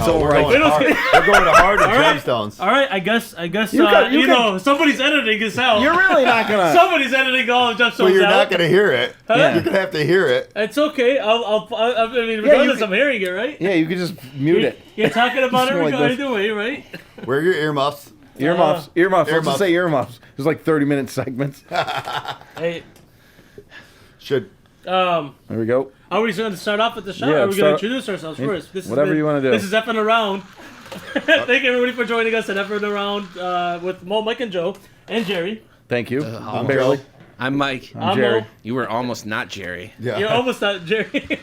civil rights. We're going to hard in gemstones. All right, I guess. You know, somebody's editing this out. You're really not gonna. Somebody's editing all of gemstones So you're out. not going to hear it. Yeah. You're going to have to hear it. It's okay. I mean, regardless, I'm hearing it, right? Yeah, you could just mute it. You're talking about it Like this. either way, right? Wear your earmuffs. Earmuffs. Let's just say earmuffs. There's like 30-minute segments. Hey. Should. There we go. Are we going to start off with the show? Yeah, or are we going to start- introduce ourselves first? Whatever you wanna do. This is F'nAround. Thank everybody for joining us at F'nAround with Mo, Mike, and Joe, and Jerry. Thank you. I'm Barely. Joe. I'm Mike. I'm Jerry. Mo. You were almost not Jerry. Yeah. You're almost not Jerry.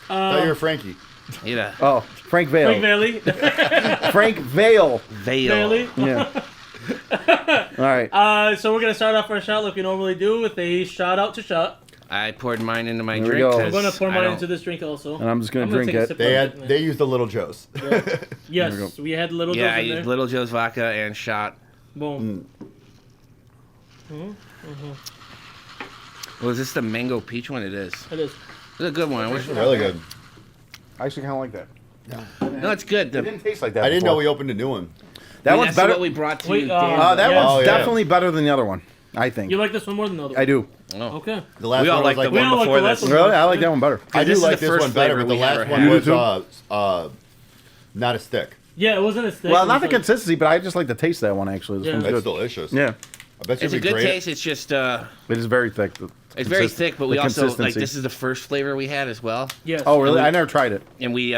Thought you were Frankie. Yeah. Oh, Frank Vale. Frank Bailey. Frank Vale. Bailey. Yeah. All right. So we're going to start off our shot like we normally do with a shout out to shot. I poured mine into my There we drink. go. I'm going to pour mine into this drink also. And I'm just gonna I'm gonna drink take a it. sip They of had. They used the Little Joe's. Yes, we had Little Yeah, Joe's I in there. used Little Joe's vodka and shot. Boom. Was this the mango peach one? It is. It is. It's a good one. I wish. Really good. I actually kind of like that. No, it's good. It didn't taste like that. I didn't know before. we opened a new one. That one's that's better. what we brought to Wait, you. Dan. That Yeah. one's Oh, yeah. definitely better than the other one. I think. You like this one more than the other one? I do. Oh. Okay. The last We all one like was the like We one all like before the last this. one. Really, I like that one better. I do this is like the this first one better, flavor but the we last ever one had. was not a stick. Yeah, it wasn't a stick. Well, it not the was like- consistency, but I just like the taste of that one actually. This Yeah. one's It's good. delicious. Yeah, I bet you It's a it'd be good great. taste. It's just it is very thick. it's very thick, but we the also like consistency. this is the first flavor we had as well, Yes. Oh, really? I never tried it. and we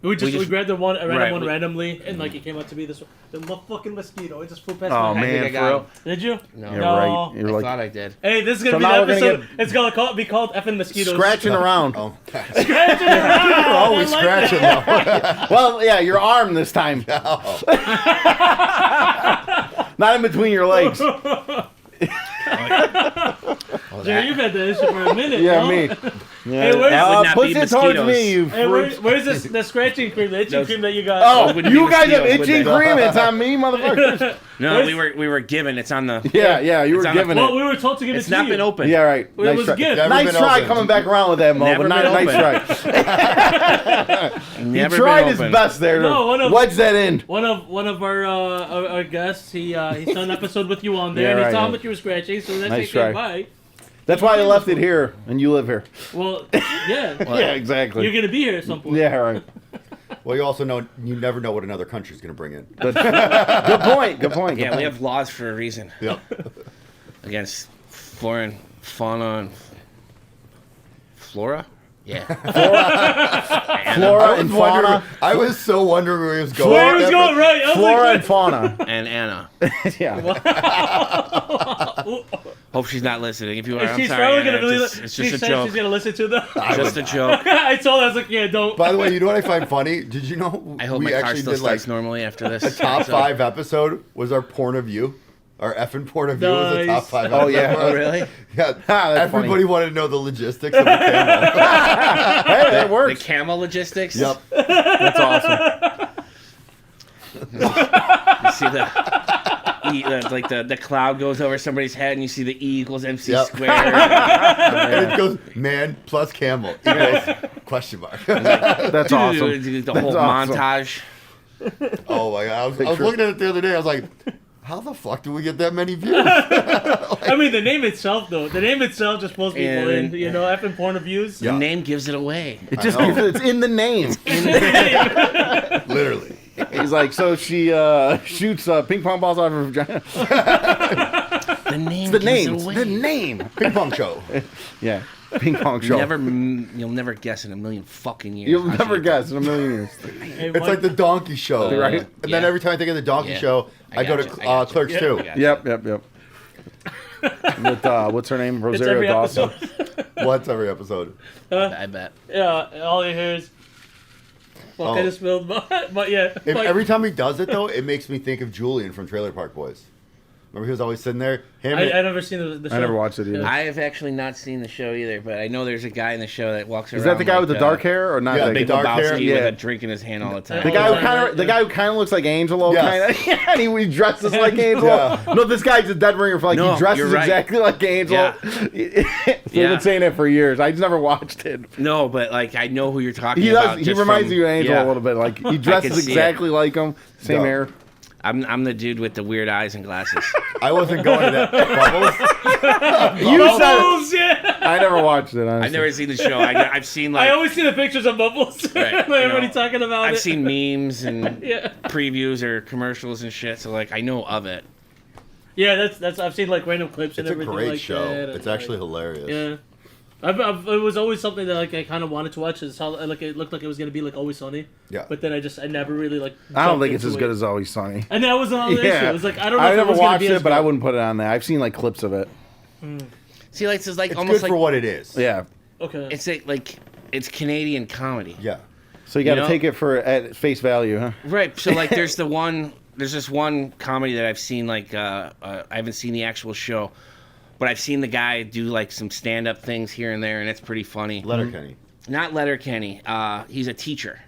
We grabbed the one, a random Right, one we- randomly, and like it came out to be this one. The fucking mosquito. It just flew past Oh my head. think I man, for got real. it. Did you? No. You're No. right. You're I like thought I did. Hey, this is gonna So be now the we're gonna episode. It's gonna be called effing mosquitoes. scratching around. Oh, Scratching around. you're always I like scratching that. though. Well, yeah, your arm this time, not in between your legs. Jerry, you've had that issue for a minute. Yeah, no? me. Hey, where's Would not push be it towards mosquitoes. me, you Hey, freaks. where's this the scratching cream, the itching cream that you got? Oh, Those wouldn't you be guys have mosquitoes, would itching they? cream. It's on me, motherfuckers. No, Where's- we were given. It's on the. Yeah, you were It's on the- given well, it. we were told to give It's it to not you. been open. Yeah, right. Well, it was try. good. Never Nice been try open. coming back around with that, Mo, Never but not been nice try. He Never tried been his open. best there to No, one of- wedge that in. One of our guests, he saw an episode with you on there, Yeah, and he right, saw how yeah. much you were scratching, so that's Nice came try. by. That's why I left it here, and you live here. Well, yeah, Yeah, exactly. you're gonna be here at some point. Yeah, right. Well, you also know you never know what another country's going to bring in. Good point. Good point. Yeah, we have laws for a reason Yep. against flora and fauna and flora. Yeah. flora and fauna. I was so wondering where he was going. Where he was with that, going, right? I was Flora like, and fauna. And Anna. Yeah. Hope she's not listening. If you are, I'm she's sorry. probably Anna. gonna really. It's just She a said joke. she's gonna listen to them. Just a joke. I told her, I was like, yeah, don't. By the way, you know what I find funny? Did you know I hope we my car actually still did like starts normally after this. the top So- 5 episode was our point of view. Our effing point of view was the top Nice. 5 Oh, yeah. episode. Oh, really? Yeah. that's Everybody funny. wanted to know the logistics of the camel. Hey, that The works. camel logistics. Yep. That's awesome. You see like the cloud goes over somebody's head, and you see the E equals MC Yep. squared. And it goes man plus camel equals question mark. That's awesome. The That's whole awesome. montage. Oh my god. I was looking at it the other day. I was like, how the fuck do we get that many views? I mean, the name itself, though. The name itself just pulls people And- in. You know, effing point of views. Yeah. The name gives it away. It just I know. it's in the name. Literally. He's like, so she shoots ping pong balls out of her vagina. The name The gives name. it away. The name. Ping pong show. Yeah. Ping pong show. You'll never guess in a million fucking years. You'll how never she- guess in a million years. Hey, It's like the donkey show. Right. And then Yeah. every time I think of the donkey Yeah. show, I I go gotcha, to I gotcha. Clerks Yeah. 2. I gotcha. Yep. With what's her name? it's Rosario every Dawson. episode. What's every episode? I bet. Yeah, all you hear is. Fuck, I Oh. just spilled, but yeah. If like- every time he does it, though, it makes me think of Julian from Trailer Park Boys. Remember he was always sitting there. Him. I never seen the show. I never watched it either. Yeah. I have actually not seen the show either, but I know there's a guy in the show that walks around. Is that the guy with the dark hair or not? Yeah, that Big guy? dark hair? Lebowski with Yeah. a drink in his hand all the time. The guy who kind of looks like Angelo, Yes. kind of, and he dresses like Angelo. Yeah. No, this guy's a dead ringer for like No, he dresses you're right. exactly like Angelo. They've been saying it for years. I just never watched it. No, but like I know who you're talking He about. does. He reminds you of Angelo a little bit. Like he dresses see exactly like him. Same Yeah. hair. I'm the dude with the weird eyes and glasses. I wasn't going to that. Bubbles. You said Bubbles, yeah. I never watched it. Honestly. I've never seen the show. I've seen like I always see the pictures of Bubbles. Right, Everybody you know, talking about I've it. seen memes and Yeah. previews or commercials and shit. So like I know of it. Yeah, that's I've seen like random clips and It's a everything great like show. that. It's and, actually hilarious. Yeah. It was always something that like I kind of wanted to watch. Is how like it looked like it was gonna be like Always Sunny. Yeah. But then I never really like. I don't jumped think it's as into good it. as Always Sunny. And that was another issue. It was like I don't know. I if never it was gonna watched be it, as but I good. wouldn't put it on there. I've seen like clips of it. See, like it's like It's almost good for like what it is. Yeah. Okay. like it's Canadian comedy. Yeah. So you got to know? take it for at face value, huh? Right. So like there's this one comedy that I've seen like I haven't seen the actual show, but I've seen the guy do like some stand up things here and there, and it's pretty funny. Letterkenny. Not Letterkenny. He's a teacher.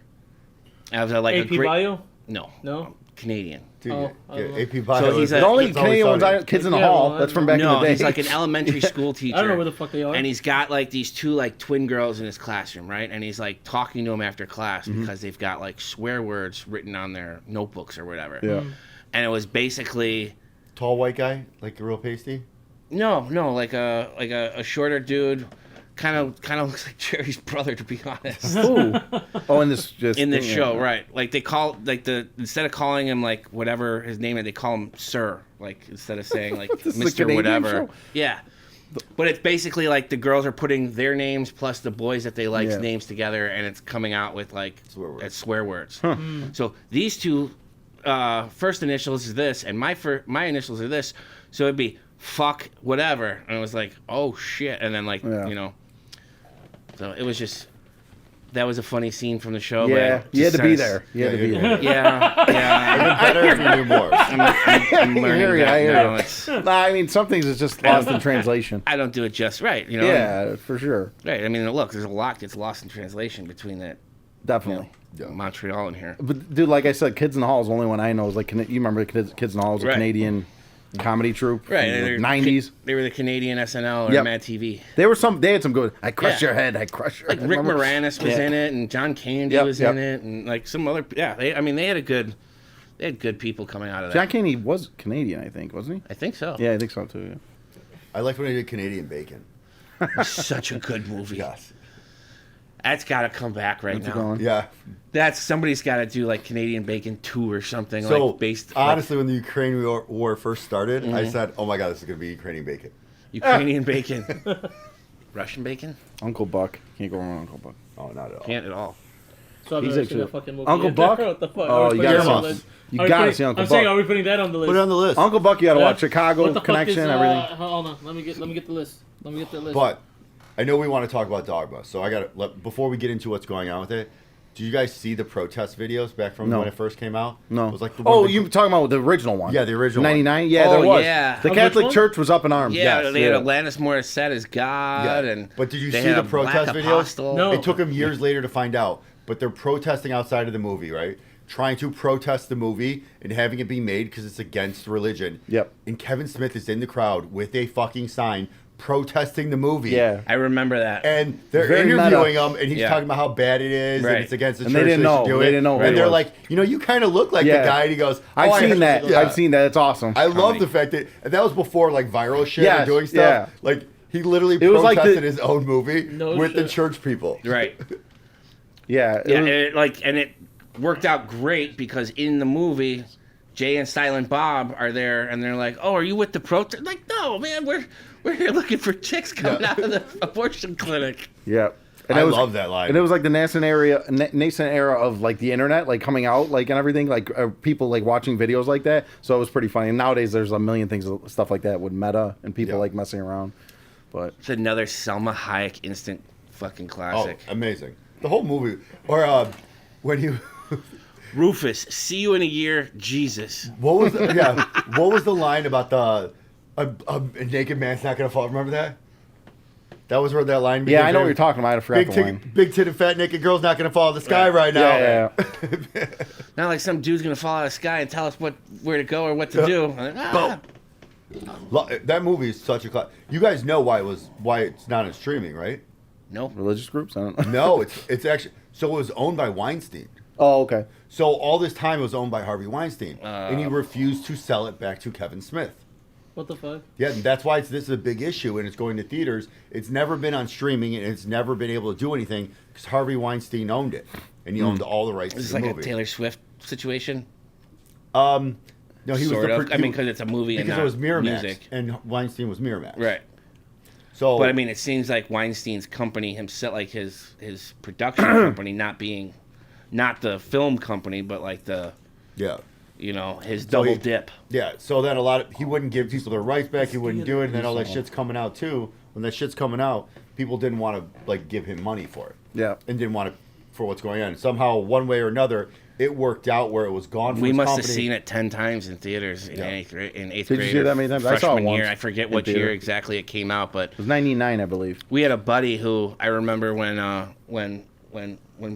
I was like AP Bio? No, Canadian. Dude, Oh, I don't know. AP Bio. So he's is- a- The only it's always Canadian ones sunny. I Kids in the Yeah, Hall. well, That's from back No, in the day. he's like an elementary school teacher. I don't know where the fuck they are. And he's got like these two like twin girls in his classroom, right? And he's like talking to them after class because they've got like swear words written on their notebooks or whatever. Yeah. And it was basically Tall white guy, like a real pasty. no, like a shorter dude, kind of looks like Jerry's brother, to be honest. Ooh. Oh, in this In this thing, show, yeah. right? Like they call instead of calling him like whatever his name is, they call him Sir. Like instead of saying like This is a Mr. Canadian Whatever. show? Yeah. But it's basically like the girls are putting their names plus the boys that they like's Yeah. names together, and it's coming out with like Swear words. swear words. So these two first initials is this, and my initials are this. So it'd be fuck whatever, and it was like oh shit, and then like Yeah. you know. So it was just that was a funny scene from the show. Yeah, but you had to be says- there. You had to Yeah, be yeah. there. Yeah. Better if you knew more. I'm learning I hear you, that I hear now. you. It's, Nah, I mean, some things is just lost in translation. I don't do it just right, you know. Yeah, for sure. Right. I mean, look, there's a lot gets lost in translation between that Definitely. Montreal and here. But dude, like I said, Kids in the Hall is the only one I know. Is like you remember Kids in the Hall was a Right. Canadian comedy troupe, Right. from the they're 90s. They were the Canadian SNL or Yep. Mad TV. They had some good. I crush Yeah. your head. I crush your Like head. Rick Remember? Moranis was Yeah. in it, and John Candy Yep, was yep. in it, and like some other. Yeah. They had good people coming out of that. John Candy was Canadian, I think, wasn't I think so. he? Yeah, I think so too. Yeah. I liked when he did Canadian Bacon. Such a good movie. Yes. That's got to come back right What's it now. going? Yeah. Somebody's got to do like Canadian Bacon 2 or something So like based honestly, when the Ukraine war first started, I Mm-hmm. said, "Oh my god, this is gonna be Ukrainian bacon." Ukrainian bacon, Russian bacon. Uncle Buck. Can't go wrong with Uncle Buck. Oh, not at all. Can't at all. So I've He's never seen actually- that fucking movie. Uncle Buck? What the fuck? Oh, Are we you putting gotta that on the see- list? you Are we gotta putting- see Uncle I'm saying, Buck. are we putting that on the list? Put it on the list. Uncle Buck, you got to Yeah? watch Chicago What the fuck Connection, is, everything. Hold on, let me get the list. Let me get the list. But I know we want to talk about Dogma, so I got to before we get into what's going on with it. Did you guys see the protest videos back from No. when it first came out? No. It was like the oh, one that- you talking about the original one? Yeah, the original one. 99? Yeah, Oh, there was. yeah. The Of Catholic which one? Church was up in arms. Yeah, yes, they had yeah. Alanis Morissette as God, Yeah. and But did you they see had the a black protest videos? apostle. No. It took them years later to find out, but they're protesting outside of the movie, right? Trying to protest the movie and having it be made because it's against religion. Yep. And Kevin Smith is in the crowd with a fucking sign protesting the movie. Yeah. I remember that. And they're Very interviewing meta. him, and he's Yeah. talking about how bad it is, Right. and it's against the And church. they didn't know. should do They it. didn't know who And he they're was. like, you kind of look like Yeah. the guy. And he goes, I've I seen actually- that. Yeah. I've seen that. It's awesome. I love Comedy. the fact that and that was before like viral shit Yes, and doing stuff. yeah. Like he literally It was like protested the- his own movie No with the shit. church people. Right. yeah. Yeah, and it worked out great because in the movie, Jay and Silent Bob are there, and they're like, "Oh, are you with the protest?" Like, no, man, we're here looking for chicks coming out of the abortion clinic. Yeah. And I it was, love that line. And it was like the nascent era of like the internet, like coming out, like and everything, like people like watching videos like that. So it was pretty funny. And nowadays there's a million things, stuff like that with Meta and people Yeah. like messing around. But It's another Selma Hayek instant fucking Oh, classic. amazing. The whole movie. Or when you Rufus, see you in a year, Jesus. What was the line about a naked man's not gonna fall? Remember that? That was where that line began. Yeah, I know what you're talking about. I forgot the line. Big titted fat naked girl's not gonna fall out of the sky right now. Yeah. Not like some dude's gonna fall out of the sky and tell us where to go or what to do. Like, That movie is such a class. You guys know why it's not in streaming, right? No. Religious groups? I don't know. No, it's actually so it was owned by Weinstein. Oh, okay. So all this time it was owned by Harvey Weinstein, and he refused to sell it back to Kevin Smith. What the fuck? Yeah, and that's why this is a big issue, and it's going to theaters. It's never been on streaming, and it's never been able to do anything because Harvey Weinstein owned it, and he owned all the rights to Is this the like movie. a Taylor Swift situation? No, he Sort was of. I mean, because it's a movie and because not it was Miramax, music. and Weinstein was Miramax. Right. So, But I mean, it seems like Weinstein's company himself, like his production company, not the film company, but like yeah. his So double he- dip. Yeah, so then he wouldn't give people their rights back. He wouldn't do it, and then all that shit's coming out too. When that shit's coming out, people didn't want to give him money for it. Yeah. And didn't want it for what's going on. Somehow, one way or another, it worked out where it was gone from We his must company. have seen it 10 times in theaters in Yeah. eighth grade. Did you grade see or that many times? I saw it freshman year. once I forget in what theater. year exactly it came out, but It was 99, I believe. we had a buddy who I remember when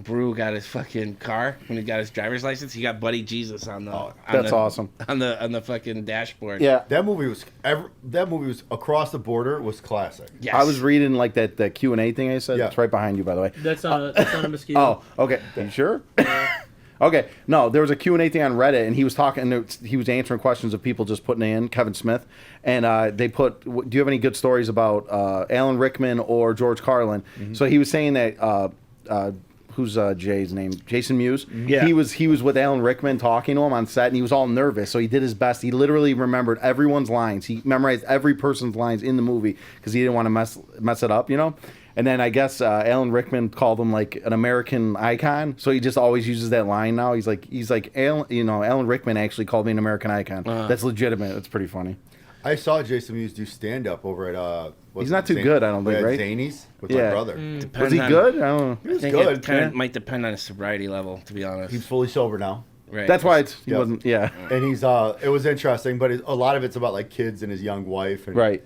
Brew got his fucking car, when he got his driver's license, he got Buddy Jesus on the That's awesome. on the fucking dashboard. Yeah. That movie was across the border was classic. Yes. I was reading like that Q&A thing I said. Yeah. It's right behind you, by the way. That's not a mosquito. Oh, okay. Are you sure? Okay. No, there was a Q&A thing on Reddit, and he was talking. He was answering questions of people just putting in Kevin Smith, and they put, "Do you have any good stories about Alan Rickman or George Carlin?" Mm-hmm. So he was saying that. Who's Jay's name? Jason Mewes. Yeah. He was with Alan Rickman talking to him on set, and he was all nervous. So he did his best. He literally remembered everyone's lines. He memorized every person's lines in the movie because he didn't want to mess it up, And then I guess Alan Rickman called him like an American icon, so he just always uses that line now. He's like Alan Rickman actually called me an American icon. That's legitimate. It's pretty funny. I saw Jason Mewes do stand up over at He's not too good, I don't think, right? Zany's with my Yeah. brother. Was he good? I don't know. He was I think good. it kind of yeah. might depend on his sobriety level, to be honest. He's fully sober now. Right. That's why he Yep. wasn't. Yeah. And he's it was interesting, but a lot of it's about like kids and his young wife. And, Right.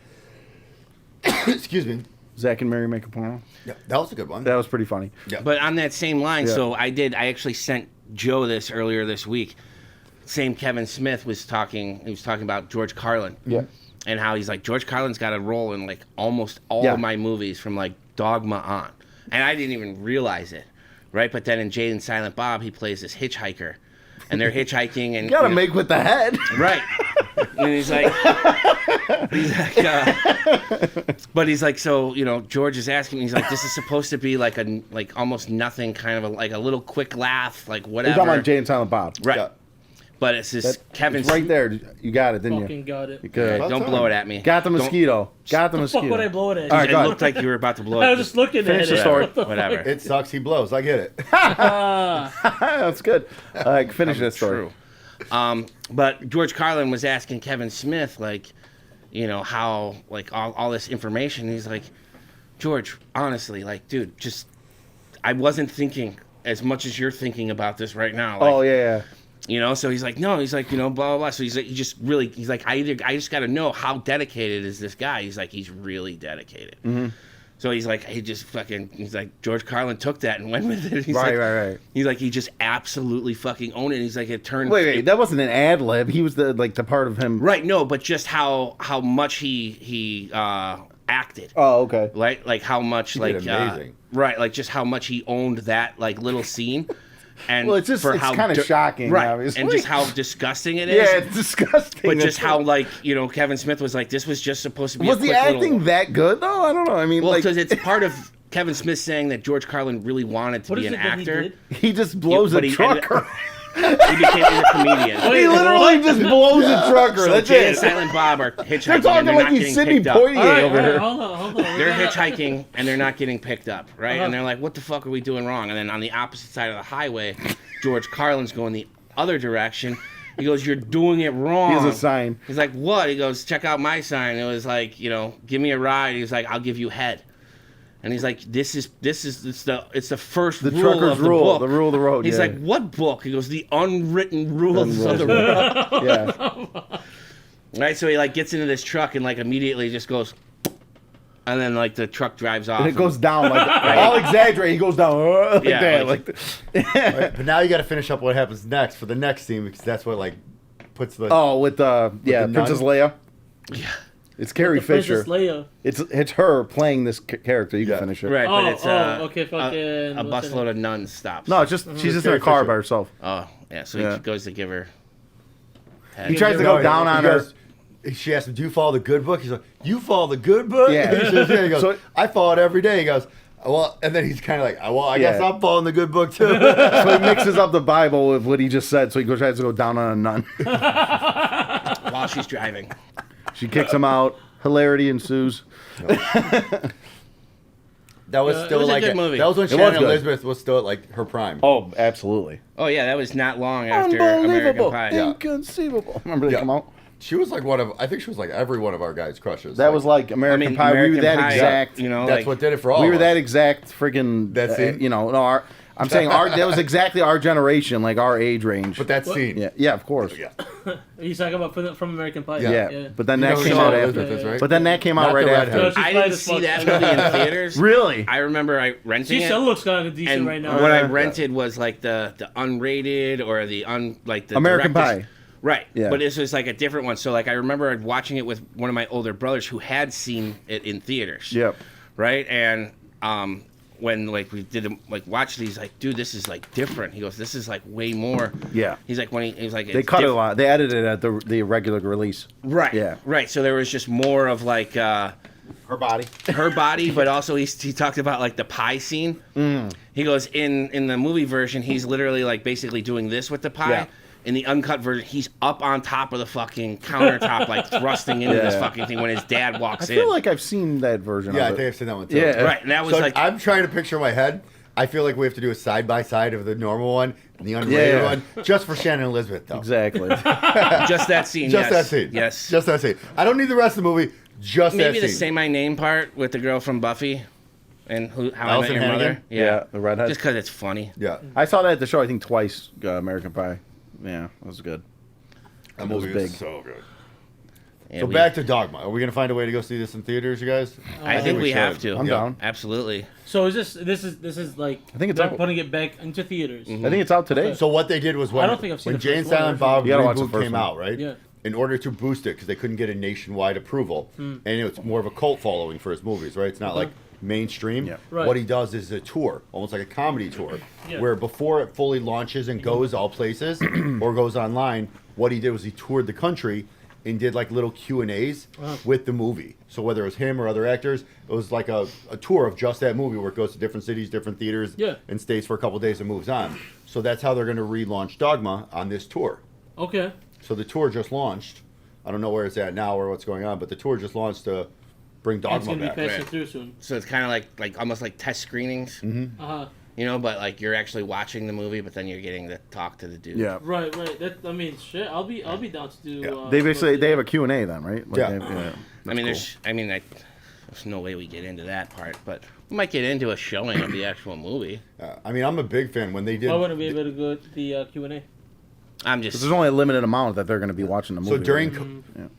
Excuse me. Zach and Mary make a porno. Yeah, that was a good one. That was pretty funny. Yeah. But on that same line, Yeah. so I actually sent Joe this earlier this week. Same Kevin Smith was talking. He was talking about George Carlin. Yeah. And how he's like, George Carlin's got a role in like almost all Yeah. of my movies from like Dogma on. And I didn't even realize it. Right? But then in Jay and Silent Bob, he plays this hitchhiker. And they're hitchhiking and You gotta you know- make with the head. Right. And he's like, but he's like, so, George is asking me, he's like, this is supposed to be like almost nothing, kind of like a little quick laugh, like You're whatever. talking about Jay and Silent Bob. Right. Yeah. But it's this Kevin It's right there. You got it, didn't Fucking you? got it. You good. About Don't time. blow it at me. Got the Don't- mosquito. Got the The fuck mosquito. would I blow it at? All right, It go ahead. looked like you were about to blow it. I was just looking Finish at the it. story. What the fuck? Whatever. It sucks. He blows. I get it. That's good. Finish that story. True. But George Carlin was asking Kevin Smith, like, how, like, all this information. He's like, George, honestly, like, dude, I wasn't thinking as much as you're thinking about this right now. Like, Oh yeah. So he's like, no, he's like, blah, blah, blah. So he's like, he's like, I just got to know how dedicated is this guy? He's like, he's really dedicated. Mm-hmm. So he's like, he's like, George Carlin took that and went with it. He's Right. He's like, he just absolutely fucking owned it. And he's like, it turned. Wait, that wasn't an ad lib. He was the part of him. Right, no, but just how much he acted. Oh, okay. Like how much did amazing. Right, like just how much he owned that like little scene. And Well, it's just it's kind of shocking, right? obviously. And just how disgusting it is. Yeah, it's disgusting. But That's just how Kevin Smith was like, this was just supposed to be. was a the quick acting little... that good though? I don't know. I mean, Well, like because it's part of Kevin Smith saying that George Carlin really wanted to What be is an it that he actor. did? he just blows but a he trucker. He became a comedian. Wait, He literally just blows a trucker. So That's Jay and it. Silent Bob are hitchhiking. They're and talking they're like not he's getting Sidney picked up. Poitier All right, over here. hold on. They're hitchhiking and they're not getting picked up, right? Uh-huh. And they're like, what the fuck are we doing wrong? And then on the opposite side of the highway, George Carlin's going the other direction. He goes, you're doing it wrong. Here's a sign. He's like, what? He goes, check out my sign. It was like, give me a ride. He's like, I'll give you head. And he's like, it's the first The rule trucker's of the rule, book. the rule of the road. He's yeah. like, what book? He goes, the unwritten rules of the Unwritten. road. yeah. Right, so he like gets into this truck and like immediately just goes, and then like the truck drives off. And it goes down like I'll exaggerate. He goes down like Yeah, that. like- Right, but now you got to finish up what happens next for the next scene because that's what like puts the. Oh, with the the Princess nun? Leia. Yeah. It's Carrie Fisher. Princess Leia. It's her playing this character. You Yeah. can finish it. Right, but Oh, it's okay, fucking. a what's her busload name? of nuns stops. No, it's just she's just in a Carrie car Fisher. by herself. Oh, yeah, so Yeah. he goes to give her. head. He tries to No, go down he on goes- her. She asks him, "Do you follow the good book?" He's like, "You follow the good book?" Yeah. He says, yeah. He goes, So- "I follow it every day." He goes, "Well," and then he's kind of like, "Well, I guess Yeah. I'm following the good book too." So he mixes up the Bible with what he just said. So he tries to go down on a nun. While she's driving. She kicks him out. Hilarity ensues. That was it still was a like good movie. That was when It was Shannon good. Elizabeth was still at like her prime. Oh, absolutely. Oh yeah, that was not long after American Unbelievable. Pie. Yeah. Inconceivable. Remember they Yeah. come out? She was like I think she was like every one of our guys' crushes. That was like American Pie. American we were that Pie, exact. You know, that's like, what did it for all. We were of us. that exact friggin' That scene? you know, no, I'm saying that was exactly our generation, like our age range. But that scene. yeah, of course. Yeah. He's talking about from American Pie. Yeah. But then You that know came who out Shannon after. Elizabeth is, right? But then that came out Not right the after. redhead. She's I fine didn't as see fuck. that movie in theaters. Really? I remember renting She it. still looks kind of decent and right now. what I Yeah. rented was like the unrated or the the American director's- Pie. Right. Yeah. But this was like a different one. So like I remember watching it with one of my older brothers who had seen it in theaters. Yep. Right? And when like we did like watch these, like, dude, this is like different. He goes, this is like way more. Yeah. He's like he was like They it's cut it a diff- lot. They edited it at the regular release. Right. Yeah. Right. So there was just more of like Her body. her body, but also he talked about like the pie scene. He goes in the movie version, he's literally like basically doing this with the pie. Yeah. In the uncut version, he's up on top of the fucking countertop, like thrusting into this Yeah. fucking thing when his dad I walks in. feel like I've seen that version Yeah, I of think it. I've seen that one too. Yeah. Right, and that was So like I'm trying to picture in my head. I feel like we have to do a side by side of the normal one and the unrated Yeah. one, just for Shannon Elizabeth though. Exactly. just that scene. Just yes. that scene. Yes. Just that scene. I don't need the rest of the movie. Just Maybe that the scene. Say My Name part with the girl from Buffy, and How Allison I Met Your Hannigan? Mother. Yeah, the redhead. Just because it's funny. Yeah. I saw that at the show, I think twice, American Pie. Yeah, it was good. That was movie big. is so good. Yeah, So back to Dogma. Are we gonna find a way to go see this in theaters, you guys? I think we have should. to. I'm down. Absolutely. So this is like I think it's they're out. putting it back into theaters. I think it's out today. So what they did was when I don't think I've seen when the Jay and first one, Silent actually. Bob You gotta watch the reboot first came one. out, right? Yeah. In order to boost it, because they couldn't get a nationwide approval, and it's more of a cult following for his movies, right? It's not like mainstream. Yeah. Right. What he does is a tour, almost like a comedy tour, Yeah. where before it fully launches and goes all places or goes online, what he did was he toured the country and did like little Q&As with the movie. So whether it was him or other actors, it was like a tour of just that movie where it goes to different cities, different theaters, Yeah. and stays for a couple days and moves on. So that's how they're going to relaunch Dogma on this tour. Okay. So the tour just launched. I don't know where it's at now or what's going on, but the tour just launched to bring It's Dogma gonna be back. passing Right. through soon. So it's kind of like almost like test screenings, you know, but like you're actually watching the movie, but then you're getting to talk to the dude. Yeah. Right. That I mean, shit. I'll be down to do. Yeah. They basically they have a Q&A then, right? Like Yeah. they have- I mean, there's no way we get into that part, but we might get into a showing of the actual movie. I mean, I'm a big fan. When they did, I wouldn't be able to go to the Q&A. I'm But just there's only a limited amount that they're going to be watching the movie. so during right?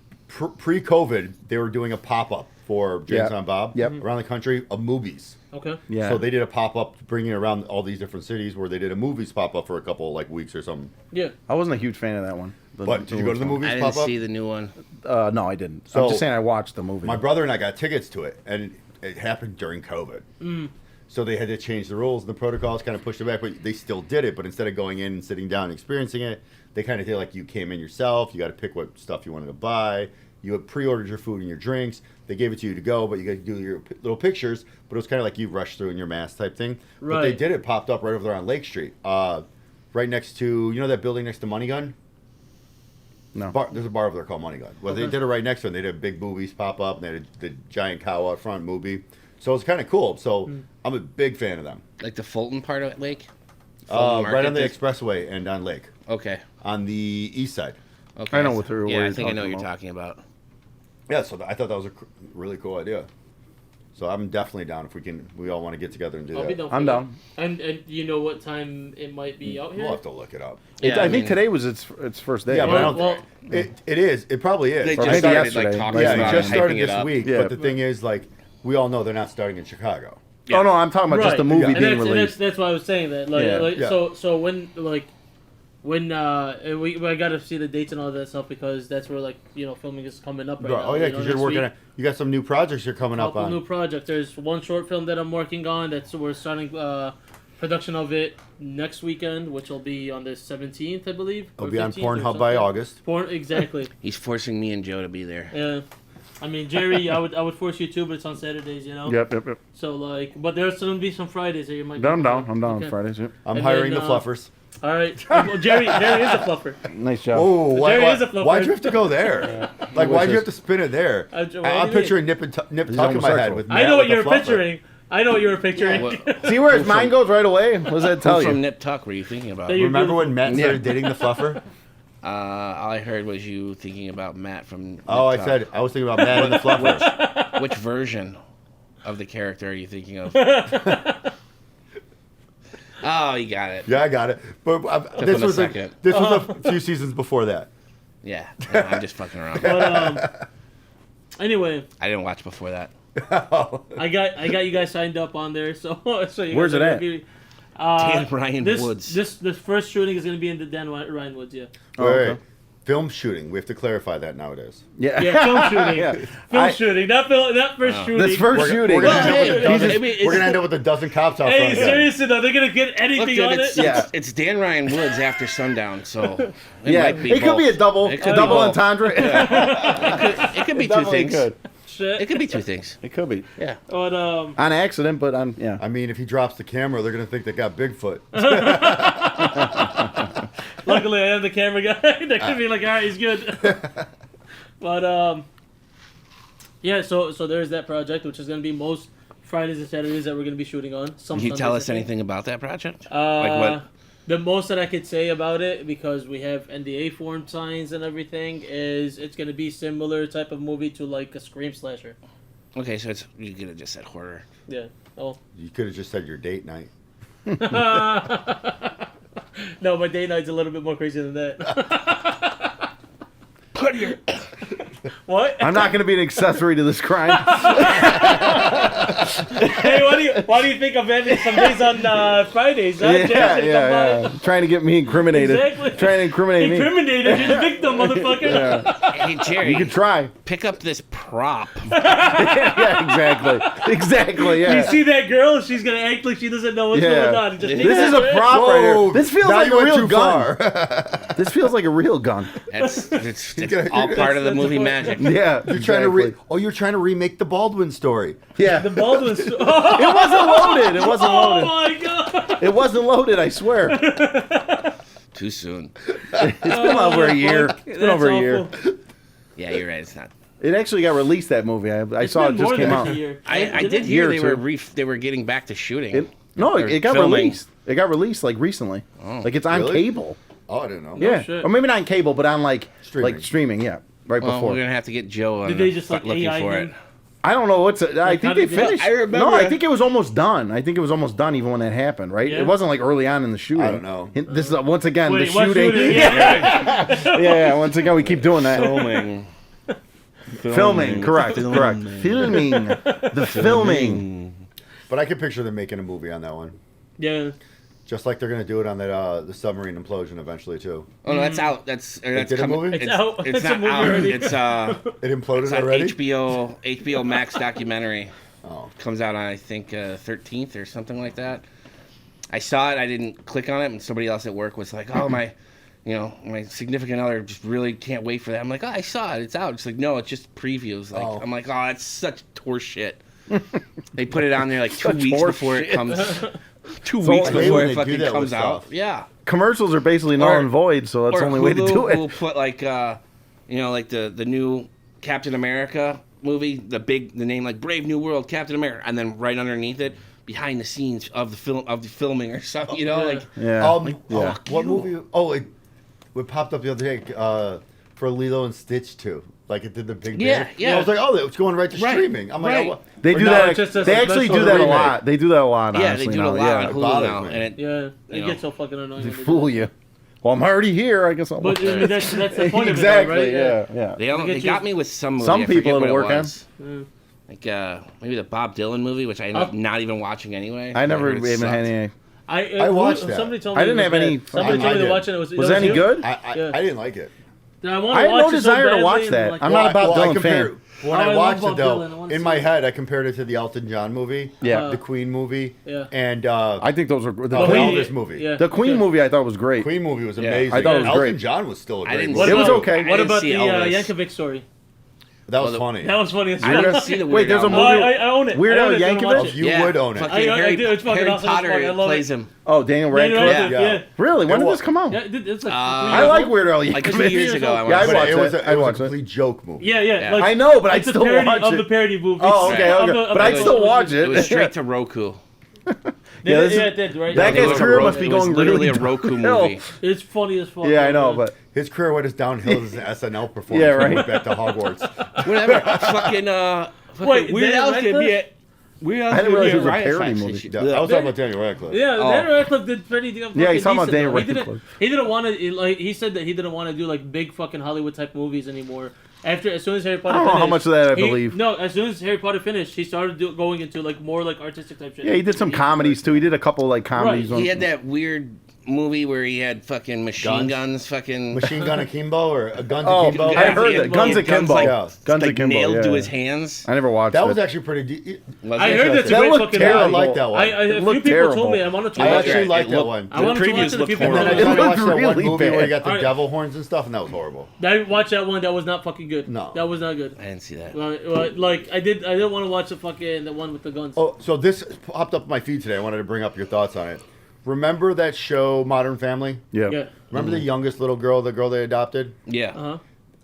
pre-COVID, they were doing a pop-up for Jay and Yep. Silent Bob Yep. around the country of movies. Okay. Yeah. So they did a pop-up bringing around all these different cities where they did a movies pop-up for a couple like weeks or something. Yeah. I wasn't a huge fan of that one. But did you go to the movies I didn't pop-up? see the new one. No, I didn't. So- I'm just saying I watched the movie. My brother and I got tickets to it, and it happened during COVID. So they had to change the rules and the protocols, kind of pushed it back, but they still did it. But instead of going in and sitting down and experiencing it, they kind of did like you came in yourself. You got to pick what stuff you wanted to buy. You had pre-ordered your food and your drinks. They gave it to you to go, but you got to do your little pictures. But it was kind of like you rushed through in your mask type thing. But they Right. did it, popped up right over there on Lake Street, right next to, you know that building next to Money Gun? no. There's a bar over there called Money Gun. Well, they did it right next to it. They did big boobies pop up, and they had the giant cow out front movie. So it's kind of cool. So I'm a big fan of them. Like the Fulton part of Lake? Fulton Right Market on the dis- expressway and on Lake, Okay. on the east side. Okay. I know what Yeah, you're I think I know what talking you're about. talking about. Yeah, so I thought that was a really cool idea. So I'm definitely down if we all want to get together and do I'll that. be down. For I'm that. down. And you know what time it might be out here? We'll have to look it up. Yeah, I think today was its first day. Yeah, but I Well, don't. It is. It probably is. They Or just maybe started yesterday. like talking Yeah, about it just hyping started it this up. week. Yeah. But the thing is, like, we all know they're not starting in Chicago. Yeah. Oh no, I'm talking about just the movie Yeah. and being that's, released. that's why I was saying that. Like, Yeah. like Yeah. so when I gotta see the dates and all that stuff because that's where filming is coming up right now. Oh yeah, because you're working. You got some new projects you're coming up couple on. new projects. There's one short film that I'm working on. We're starting production of it next weekend, which will be on the 17th, I believe. It'll or be on 15th or Pornhub by something. August. Exactly. He's forcing me and Joe to be there. Yeah. I mean, Jerry, I would force you too, but it's on Saturdays, you know. Yep. So but there's gonna be some Fridays that you might. I'm be down. I'm down Okay. on Fridays. Yep. I'm And hiring then, the fluffers. All right. Well, Jerry is a fluffer. Nice job. Oh, Jerry is a fluffer. why'd you have to go there? Like, why'd you have to spin it there? What do you I'm mean? picturing Nip Tuck in my almost head circle. with. I Matt know what with you were the fluffer. picturing. I know what you were picturing. What, See where his mind goes right away? What does that tell who from you? Nip Tuck were you thinking about? That you- Remember when Matt Yeah. started dating the fluffer? All I heard was you thinking about Matt from Nip Oh, I Tuck. said I was thinking about Matt and the fluffer. Which version of the character are you thinking of? Oh, you got it. Yeah, I got it. But this him a was second. this was a few seasons before that. Yeah, no, I'm just fucking around. But anyway, I didn't watch before that. I got you guys signed up on there. So you Where's guys it are at? gonna be- Dan Ryan this, Woods. This first shooting is going to be in the Dan Ryan Woods. Yeah. Oh, Wait, okay. film shooting. We have to clarify that nowadays. Yeah. Yeah, film shooting. Yeah. Film shooting. Not first shooting. This first shooting. We're gonna, Well, end up with a hey, dozen, maybe it's- we're gonna end up with a dozen cops out Hey, front. again. seriously though, they're gonna get Look, anything dude, on it's, it. Yeah. it's Dan Ryan Woods after sundown, so it Yeah. might be It could be a both. double It could be double both. entendre. It could be two Definitely things. could. Shit. It could be two things. It could be. Yeah. But On accident, but on yeah. I mean, if he drops the camera, they're gonna think they got Bigfoot. luckily I am the camera guy. That could be like, all right, he's good. But yeah. So there's that project, which is gonna be most Fridays and Saturdays that we're gonna be shooting on. Some Can you tell Sundays, us I think. anything about that project? Like what? The most that I could say about it, because we have NDA form signs and everything, is it's gonna be similar type of movie to like a Scream slasher. Okay, so you could have just said horror. Yeah. Oh. You could have just said your date night. No, my date night's a little bit more crazy than that. Put your What? I'm not going to be an accessory to this crime. Hey, why do you think I'm having some days on Fridays? Huh? Jason, come on. Trying to get me incriminated. Exactly. Trying to incriminate me. Incriminated. You're the victim, motherfucker. Yeah. Hey Jerry, You could try. pick up this prop. Yeah, exactly. Exactly, yeah. You see that girl? She's gonna act like she doesn't know what's Yeah. going on. Just This is a prop right here. This feels now like you a went real too gun. far. This feels like a real gun. It's gonna- all part of the that's movie the point. magic. Yeah. You're trying to you're trying to remake the Baldwin story. Yeah. The Baldwin. It wasn't loaded. It wasn't Oh loaded. my god! It wasn't loaded, I swear. Too soon. It's been over a year. It's been over a year. Yeah, you're right. It's not. It actually got released, that movie. I saw it just came out. I did Year hear or they two. they were getting back to shooting. No, Or it got filming. released. It got released like recently. Oh. Like it's on Really? cable. Oh, I didn't know. Yeah. shit. Or maybe not on cable, but on like Streaming. streaming, yeah. Right Well, before. we're gonna have to get Joe on Did they just like looking AI for him? it. I don't know what's. I Like, how think they did they- finished. I remember- No, I think it was almost done. I think it was almost done even when that happened. Right? Yeah. It wasn't like early on in the shooting. I don't know. This is once again Wait, the what shooting. shooting? Yeah. Yeah. yeah. Once again, we keep doing that. Filming. Filming. Correct. Correct. Filming. The filming. But I could picture them making a movie on that one. Yeah. Just like they're gonna do it on that the submarine implosion eventually too. Oh no, that's out. That's did a coming. movie? It's out. It's It's a not movie out. already. It's It imploded it's on already. HBO Max documentary. Oh. Comes out on I think 13th or something like that. I saw it. I didn't click on it, and somebody else at work was like, "Oh my, my significant other just really can't wait for that." I'm like, "Oh, I saw it. It's out." It's like, "No, it's just previews." Like, Oh. I'm like, "Oh, that's such horse shit." They put it on there like 2 Such weeks horse before it shit. comes. 2 So weeks I hate before when it they do fucking that with comes out. stuff. Yeah. Commercials are basically null Or- and void, so that's Or the only way to Hulu do it. will put like like the new Captain America movie, the name like Brave New World Captain America, and then right underneath it, behind the scenes of the filming or something, like Yeah. What movie? Oh, it popped up the other day for Lilo and Stitch too. like it did the Big Yeah, Bang. yeah. I was like, oh, it's going right to Right, streaming. I'm like, right. oh, what? They Or do no, that. it's just as They a actually special do that a remake. lot. They do that a lot. Yeah, honestly, they do it a now. lot Yeah. on It Hulu bothers now, me. and it, Yeah, You it know. gets so fucking annoying. They when they do fool that. you. Well, I'm already here. I guess I'll But watch I mean, it. that's the point Exactly. of it, though, right? Yeah. they, Look they at got you. me with some movie. Some I forget people what it'll it work on. was. Like maybe the Bob Dylan movie, which I ended up not even watching anyway. I never heard it even had sucked. any. I watched that. Somebody told me I didn't it have was any bad. Somebody fucking- told me I to did. watch it. Was Was it any you? good? I Yeah. didn't like it. I want I to had watch no it so desire to badly, watch and, that. like, I'm not a Bob I Dylan compare- fan. When Oh, I I love watched Bob it, though, Dylan. I wanna in see my it. head, I compared it to the Elton John movie, Yeah. the Queen movie, Yeah. and I think those were the the Queen. Elvis movie. Yeah. The Queen Okay. movie I thought was great. Queen movie was Yeah. amazing. I thought it was Elton great. John was still a I great didn't movie. It was see- okay. I What didn't about see the Elvis. Yankovic story? That was Well, funny. That was funny as I well. didn't see the Wait, Weird there's a Al movie- I own it. Weird I Al own it, so I'm gonna Yankovic? watch If it. you Yeah, would own it. fucking I Harry, do, it's fucking Harry awesome as fuck. I Potter love plays it. him. Oh, Daniel Daniel Radcliffe. Radcliffe, Yeah. yeah. Really? When did It this come out? Yeah, it's like I like Weird Al Like Yankovic. 2 years ago, I Yeah, I watched But watched it was it. a, I it was a watched it. complete joke movie. Yeah, yeah. Yeah. Like, I know, but I'd it's a still parody watch of it. the parody movies. Oh, okay, Of okay. the- of But the- I'd still watch It was it. straight to Roku. Yeah, this is- yeah, it did, right? That Yeah, guy's it was career a must be It was going literally really a Roku downhill. movie. It's funny as fuck. Yeah, I know, but His career went downhill as an SNL performer. Yeah, when he right. went back to Hogwarts. Whatever. fucking Wait, Weird Dan Al could be Radcliffe? at. Weird Al I didn't could realize be it was a Riot parody Fest movie. and shit. Yeah, I was talking about Daniel Radcliffe. Yeah, Oh. Dan Radcliffe did pretty Yeah, he's talking about Dan Radcliffe. He didn't want to. Like, he said that he didn't want to do like big fucking Hollywood type movies anymore. As soon as Harry Potter I don't know finished, how much of that I he- believe. No, as soon as Harry Potter finished, he started going into like more like artistic type shit. Yeah, he did some comedies too. He did a couple like comedies. Right. He had that weird movie where he had fucking machine guns, fucking Machine Gun Akimbo or Guns Oh, Akimbo. I heard He that. had Guns guns Akimbo. like- Guns like Akimbo. nailed yeah. to his hands. I never watched That was it. actually pretty. Was I it? heard that's a That great looked fucking terrible. I like that one. a few looked people told terrible. me I wanted to I watch actually it. like It that looked- one. I wanted to watch previews it. A looked few people And then I It told tried me. to looked watch that one really movie where you bad. got the Alright. devil horns and stuff, and that was horrible. I watched that one. That was not fucking good. No. That was not good. I didn't see that. Like I didn't want to watch the one with the guns. Oh, so this popped up on my feed today. I wanted to bring up your thoughts on it. Remember that show Modern Family? Yeah. Yeah. Remember the youngest little girl, the girl they adopted? Yeah. Uh-huh.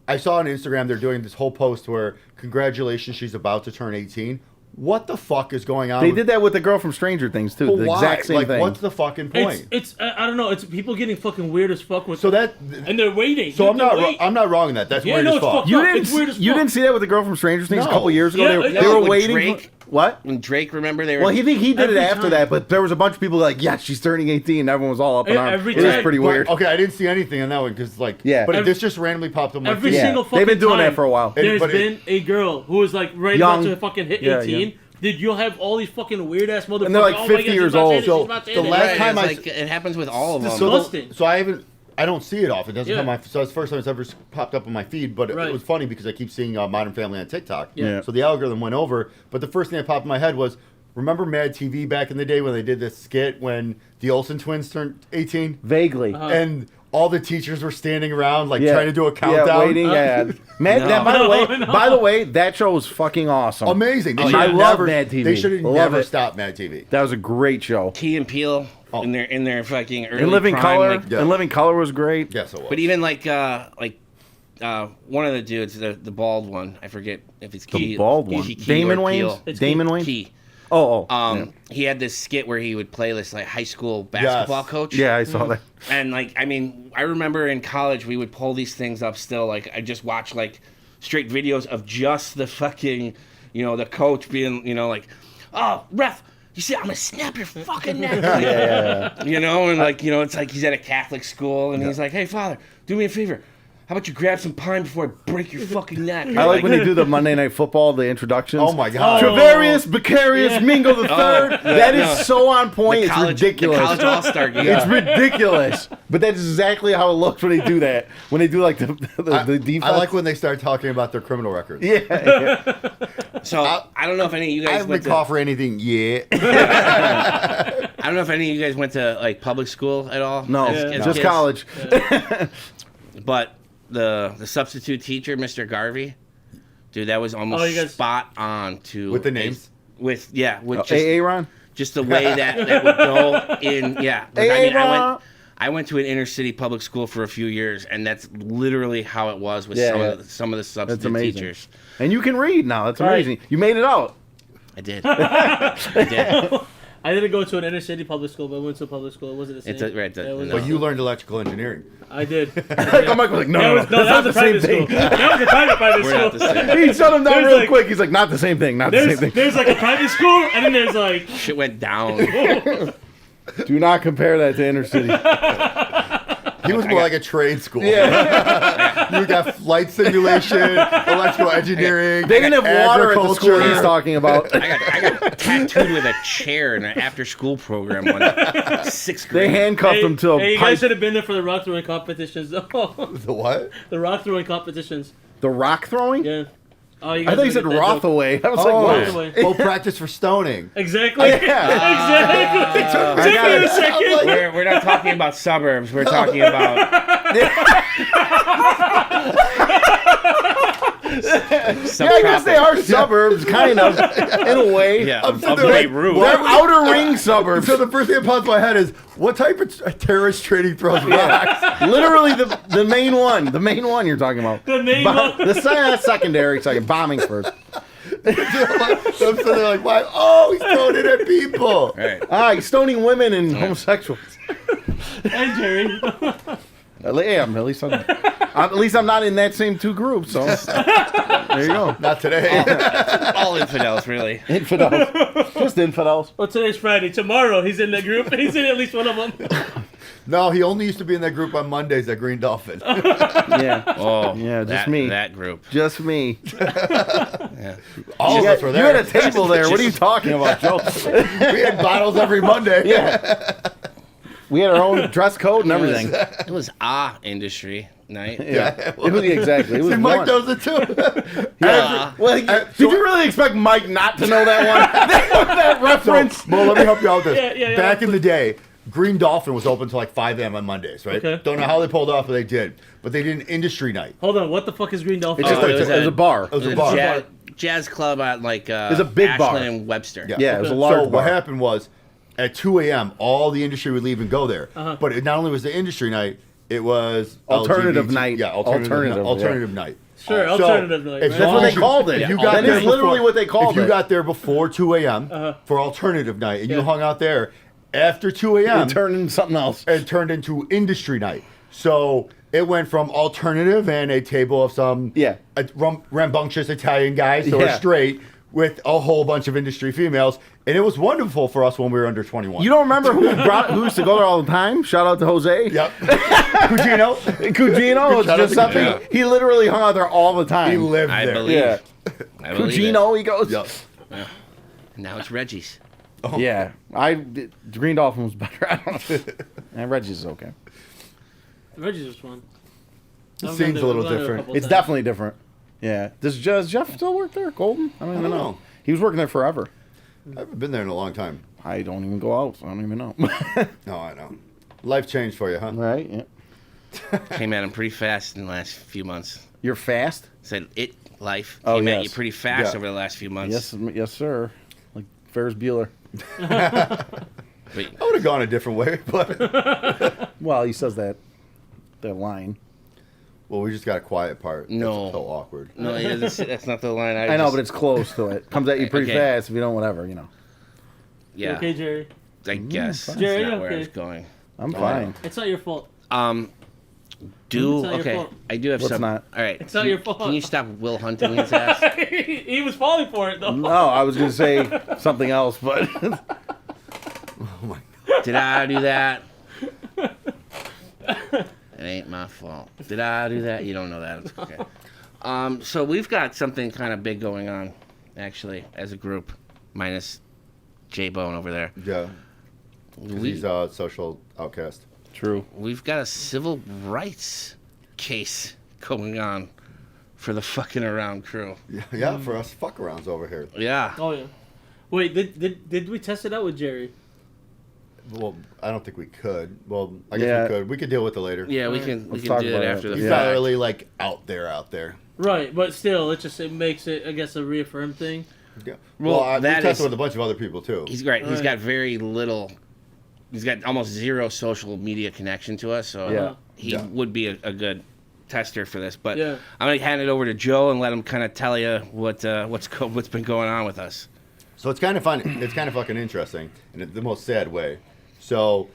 I saw on Instagram they're doing this whole post where congratulations, she's about to turn 18. What the fuck is going on? They did that with the girl from Stranger Things too. But The why? exact same like, thing. what's the fucking point? It's I don't know. It's people getting fucking weird as fuck with. So that. and they're waiting. So Dude, I'm not. they're waiting. I'm not wrong in that. That's Yeah, weird no, as it's fuck. fucked You up. didn't. It's weird as You fuck. didn't see that with the girl from Stranger Things a No. couple years ago. Yeah, they no, were with waiting. Drake. What? When Drake, remember they were. Well, he did Every it after time. that, but there was a bunch of people like, yeah, she's turning 18. And everyone was all up and on. Every It was time. pretty But, weird. okay, I didn't see anything on that one because like. Yeah. But Every- this just randomly popped up on my Every feed. Yeah. single fucking They've been doing time that for a while. There's But it- been a girl who is like right Young. about to fucking hit Yeah, 18. yeah. Did you'll have all these fucking weird ass motherfuckers? And they're like oh 50 my God, she's years about to old. hit it, So she's about to hit the it. last Right, time it's I- like it happens with all of them. Disgusting. So I haven't. I don't see it often. It doesn't Yeah. come on. So it's the first time it's ever popped up on my feed. But Right. it was funny because I keep seeing Modern Family on TikTok. Yeah. So the algorithm went over. But the first thing that popped in my head was, remember Mad TV back in the day when they did this skit when the Olsen twins turned 18, Vaguely. Uh-huh. and all the teachers were standing around like Yeah. trying to do a countdown. Yeah, waiting. Yeah. Mad, No. that, by the way, No. by the way, that show was fucking awesome. Amazing. They Oh, should I have love never, Mad TV. They should have Love never it. stopped Mad TV. That was a great show. Key and Peele Oh. in their fucking early And Living prime, Color. like- Yeah. And Living Color was great. Yes, it was. but even like one of the dudes, the bald one, I forget if it's Key. The bald one. Key or Damon Wayans. Peele. It's Damon Key. Wayans. Key. Oh, oh. Yeah. He had this skit where he would play this like high school basketball Yes. coach. Yeah, I saw that. And like, I mean, I remember in college we would pull these things up still. Like, I just watch like straight videos of just the fucking, the coach being, like, oh, ref, you see, I'm gonna snap your fucking neck. Like, and like, it's like he's at a Catholic school and he's like, hey, father, do me a favor. How about you grab some pine before I break your fucking neck? I like when they do the Monday Night Football, the introductions. Oh my God. Travarius, Becarius, Mingo the Third. That is no. so on point. It's ridiculous. The college all-star game. It's ridiculous. But that's exactly how it looks when they do that. When they do like the defense. I like when they start talking about their criminal records. Yeah. So I don't know if any of you I guys haven't went been to. caught for anything yet. I don't know if any of you guys went to like public school at all. No, Yeah. just kids. college. But the substitute teacher, Mr. Garvey, dude, that was almost Oh, you guys- spot on to With the names? With just Aaron? just the way that would go in. Yeah, like, Aaron. I went to an inner city public school for a few years, and that's literally how it was with Yeah, some yeah. of the That's substitute amazing. teachers. And you can read now. That's Right. amazing. You made it out. I did. I did. I didn't go to an inner city public school, but I went to a public school. It wasn't the same. It's a- right, Yeah, it was no. But you learned electrical engineering. I did. I'm like, no, That was a private school. That was a private We're not school. the same. He shut him down There's real like- quick. He's like, not the same thing. Not the same thing. There's like a private school, and then there's like. Shit went down. Do not compare that to inner city. He was more like a trade school. Yeah. You got flight simulation, electrical engineering. They didn't have water at the school agriculture. he's talking about. I got tattooed with a chair in an after-school program one sixth They grade. handcuffed him to a Hey, you pipe. guys should have been there for the rock throwing competitions. though. The what? The rock throwing competitions. The rock throwing? Yeah. Oh, you I guys thought you didn't said get that joke. Rothaway. I was Oh, like, Rothaway. what? practice for stoning. Exactly. Yeah. Exactly. I Took got me it. a second. We're not talking about suburbs. We're talking about Yeah, I guess they are suburbs, kind of, in a way. Yeah, I'm of sitting there like, Beirut. They're outer ring suburbs. So the first thing that pops in my head is, what type of terrorist trading throws rocks? Literally the main one. The main one you're talking about. The main one. The secondary second. Bombing first. So I'm sitting there like, why? Oh, he's throwing it at people. Right. He's stoning women and homosexuals. And Jerry. Yeah, at least I'm not in that same two groups, so there you go. Not today. All infidels, really. Infidels. Just infidels. Well, today's Friday. Tomorrow, he's in that group. He's in at least one of them. No, he only used to be in that group on Mondays at Green Dolphin. Yeah. Oh, Yeah, just that, me. That group. Just me. Yeah. All of us were You there. had a table there. What are you talking about, Joe? We had bottles every Monday. Yeah. We had our own dress code and everything. It was industry night. Yeah. It was exactly. It was See, Mike one. knows it too. Yeah. Well, did you really expect Mike not to know that one? that reference? Well, let me help you out with this. Yeah. Back in the day, Green Dolphin was open till like 5 a.m. on Mondays, right? Okay. Don't know how they pulled it off, but they did. But they did an industry night. Hold on. What the fuck is Green Dolphin? It's just Oh, like, it was it was a- a bar. It was a bar. Jazz club at like was a big bar. Ashland and Webster. Yeah, it was a So large what bar. happened was, at 2 a.m., all the industry would leave and go there. Uh-huh. But it not only was the industry night, it was Alternative LGBT night. Yeah, alternative Alternative, night. Sure, So, alternative night. if Right? That's what they you- called it. If you Yeah, got that there is literally before- what they called If you it. got there before 2 a.m. Uh-huh. for alternative night, and you Yeah. hung out there after 2 a.m., It turned into something else. it turned into industry night. So it went from alternative and a table of some rambunctious Italian guys who Yeah. are straight with a whole bunch of industry females, and it was wonderful for us when we were under 21. You don't remember who used to go there all the time? Shout out to Jose. Yep. Cugino. Cugino, Shout out to Giuseppe. Cugino. He literally hung out there all the time. He lived I there. believe. Yeah. I believe Cugino, he goes. Yep. it. Now it's Reggie's. Yeah. Green Dolphin was better. I don't know. And Reggie's is okay. Reggie's was fun. The I've scene's gone a little there- I've gone there different. couple It's times. definitely different. Yeah. Does Jeff still work there? Golden? I don't even don't know. know. He was working there forever. I haven't been there in a long time. I don't even go out, so I don't even know. No, I know. Life changed for you, huh? Right? Yeah. Came at him pretty fast in the last few months. You're fast? Said life Oh, came at yes. you pretty fast Yeah. over the last few months. Yes, sir. Like Ferris Bueller. But I would have gone a different way, but Well, he says that line. well, we just got a quiet part. No. That's so awkward. no, he doesn't say- that's not the line. I know, but it's close to it. Comes at you pretty Okay. fast if you don't, whatever, You yeah. okay, Jerry? I guess fine. that's Jerry, not where I okay. was going. I'm fine. It's not your fault. Do It's not your okay. fault. I do have What's some. not? All right. It's not your fault. Can you stop Will hunting his ass? He was falling for it though. No, I was going to say something else, but Did I do that? It ain't my fault. Did I do that? You don't know that. It's okay. So we've got something kind of big going on, actually, as a group, minus J-Bone over there. Yeah. 'Cause We, he's a social outcast. true. we've got a civil rights case going on for the fucking around crew. Yeah, for us fuck arounds over here. Yeah. Oh yeah. Wait, did we test it out with Jerry? Well, I don't think we could. Well, I guess Yeah. we could. We could deal with it later. Yeah, we Alright. can Let's do talk that about after it. the He's Yeah. not fact. really like out there. Right, but still, it makes it, I guess, a reaffirmed thing. Yeah. Well, Well, we that tested is- with a bunch of other people too. He's great. He's Right. got very little. He's got almost zero social media connection to us, so Yeah. he Yeah. would be a good tester for this. But Yeah. I'm gonna hand it over to Joe and let him kind of tell you what's been going on with us. So it's kind of fun. It's kind of fucking interesting in the most sad way. So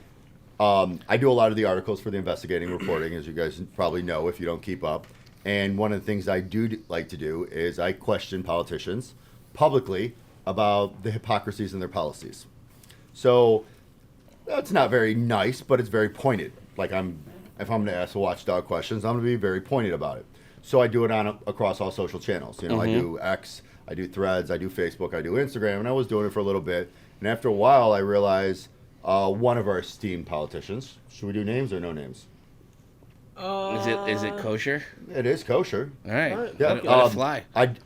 I do a lot of the articles for the investigating reporting, as you guys probably know if you don't keep up. And one of the things I do like to do is I question politicians publicly about the hypocrisies in their policies. So that's not very nice, but it's very pointed. Like if I'm going to ask the watchdog questions, I'm going to be very pointed about it. So I do it across all social channels. You know, I do X, I do Threads, I do Facebook, I do Instagram, and I was doing it for a little bit. And after a while, I realized one of our esteemed politicians. Should we do names or no names? Is it kosher? It is kosher. All right. Yeah, Let it fly.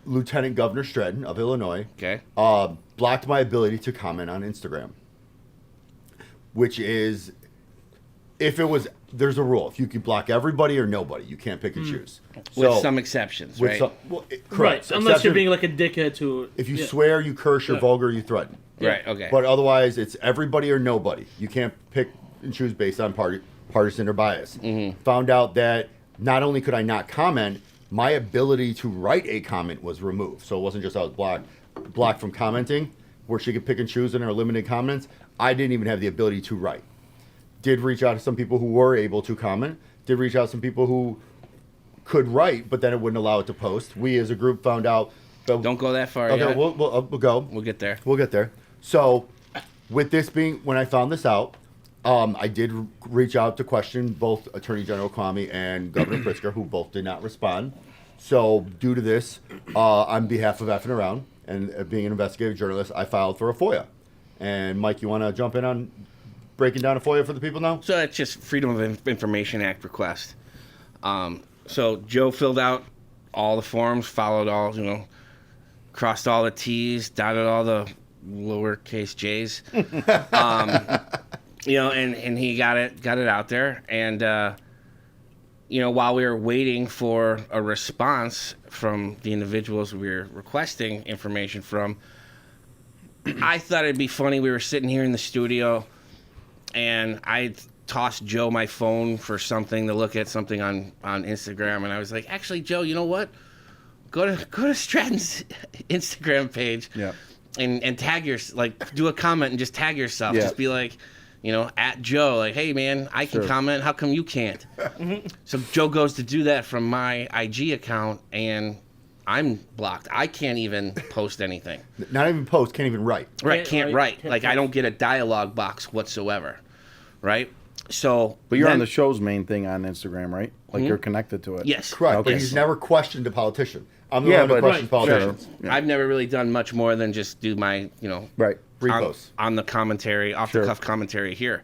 Lieutenant Governor Stratton of Illinois Okay. blocked my ability to comment on Instagram, which is, there's a rule. If you can block everybody or nobody, you can't pick and choose. With some exceptions, right? Correct. Right, unless you're being like a dickhead to... If you swear, you curse, you're vulgar, you threaten. Right, okay. But otherwise, it's everybody or nobody. You can't pick and choose based on partisan or bias. Found out that not only could I not comment, my ability to write a comment was removed. So it wasn't just I was blocked from commenting, where she could pick and choose in her limited comments. I didn't even have the ability to write. Did reach out to some people who were able to comment. Did reach out to some people who could write, but then it wouldn't allow it to post. We as a group found out. Don't go that far Okay, yet. we'll go. We'll get there. We'll get there. So, with this being, when I found this out, I did reach out to question both Attorney General Kwame and Governor Pritzker, who both did not respond. So, due to this, on behalf of F'nAround and being an investigative journalist, I filed for a FOIA. And Mike, you want to jump in on breaking down a FOIA for the people now? So that's just Freedom of Information Act request. So Joe filled out all the forms, followed all, crossed all the T's, dotted all the lowercase J's. And he got it out there. And, while we were waiting for a response from the individuals we were requesting information from, I thought it'd be funny. We were sitting here in the studio, and I tossed Joe my phone for something to look at something on Instagram, and I was like, actually, Joe, you know what? Go to Stratton's Instagram page, and tag do a comment and just tag yourself. Just be like, at Joe, like, hey man, I can comment. How come you can't? So Joe goes to do that from my IG account, and I'm blocked. I can't even post anything. Not even post, can't even write. Right, can't write. Like, I don't get a dialogue box whatsoever. Right? So. But you're on the show's main thing on Instagram, right? Like, you're connected to it. Yes. Correct. Okay. But he's never questioned a politician. I'm the one who questions politicians. Sure. Yeah. I've never really done much more than just do my, Right. Reposts. on the commentary, off the cuff commentary here.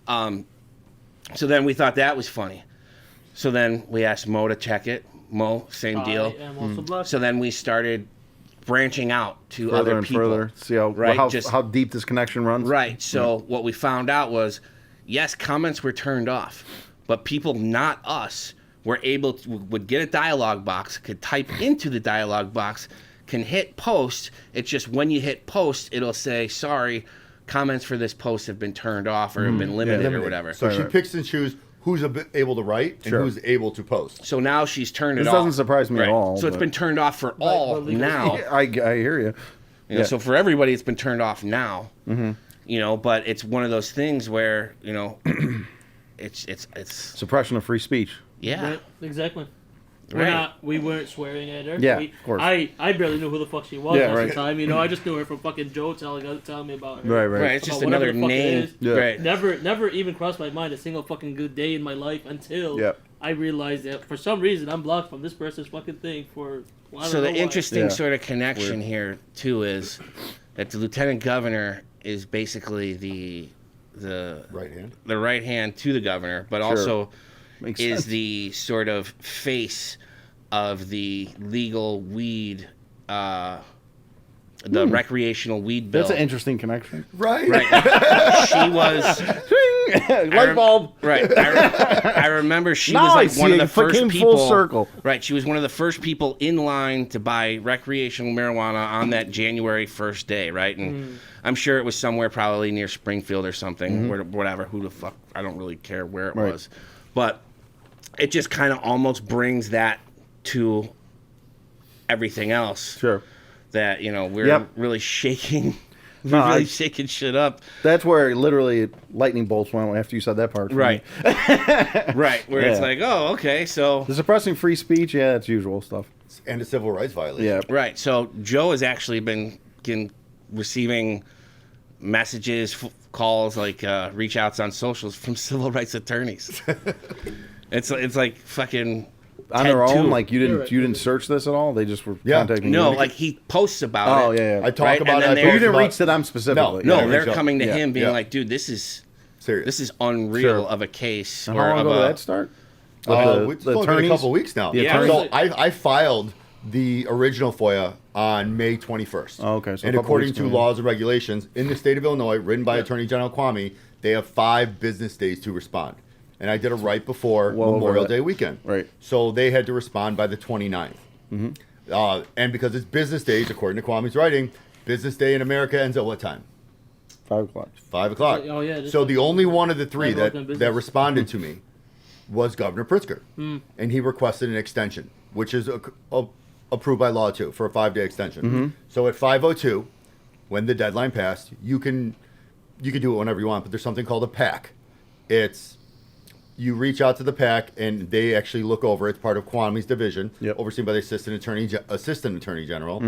So then we thought that was funny. So then we asked Mo to check it. Mo, same deal. I am also blocked. So then we started branching out to Further other and people. further. See how deep this connection runs. Right. So what we found out was, yes, comments were turned off, but people not us were able to, would get a dialogue box, could type into the dialogue box, can hit post. It's just when you hit post, it'll say, sorry, comments for this post have been turned off or have been limited or whatever. So she picks and chooses who's able to write and who's able to post. So now she's turned it off. This doesn't surprise me at all. So it's been turned off for all now. I hear you. So for everybody, it's been turned off now. But it's one of those things where it's Suppression of free speech. yeah. Right, exactly. Right. We weren't swearing at her. Yeah, of course. I barely knew who the fuck she was Yeah, at right. the time. I just knew her from fucking Joe telling me about her. Right. It's just About whatever another the fuck it name. is. Yeah. Right. Never even crossed my mind a single fucking good day in my life until I realized that for some reason I'm blocked from this person's fucking thing for. I don't So know the why. interesting Yeah. sort of connection here too is that the lieutenant governor is basically the Right hand. the right hand to the governor, but also Makes is sense. the sort of face of the legal weed, the recreational weed bill. That's an interesting connection. Right. Right. She was Light bulb. right. I remember she Now was I like see one of it. the first Came people. full circle. Right. She was one of the first people in line to buy recreational marijuana on that January 1st day. Right. And I'm sure it was somewhere probably near Springfield or something. Whatever. Who the fuck? I don't really care where it Right. was, but it just kind of almost brings that to everything else. Sure. that we're Yep. really shaking. No, We're really I- shaking shit up. That's where literally lightning bolts went after you said that part. for me. Right. Right. Where it's Yeah. like, oh, okay, so The suppressing free speech, yeah, that's usual stuff. And a civil rights violation. Yeah. right. So Joe has actually been receiving messages, calls, like reach outs on socials from civil rights attorneys. It's like fucking On Ted their own, 2. like you didn't search this at all. They just were Yeah. contacting No, you. like he posts about Oh it. yeah, yeah. I talk Right, about and it. then I they- But you post didn't about- reach to them specifically. No, Yeah, they're reach out. coming to Yeah. him being Yeah. like, dude, this is Serious. unreal Sure. of a case. And or how long of ago a- did that start? It's the only been a attorneys? couple weeks now. The Yeah. attorneys? So I filed the original FOIA on May 21st. Oh, okay, so a and couple according weeks to ago. laws and regulations in the state of Illinois, written by Attorney General Kwame, they have 5 business days to respond. And I did it right before Well over Memorial that. Day weekend. Right. So they had to respond by the 29th. Mm-hmm. And because it's business days, according to Kwame's writing, business day in America ends at what time? 5 o'clock. 5 o'clock. Oh, yeah, it is So like- the only one of the 3 Five o'clock in that business. responded to me was Governor Pritzker, Hmm. and he requested an extension, which is approved by law too for a 5-day extension. So at 5:02, when the deadline passed, you can do it whenever you want, but there's something called a PAC. It's you reach out to the PAC and they actually look over. It's part of Kwame's division, Yep. overseen by the Assistant Attorney General,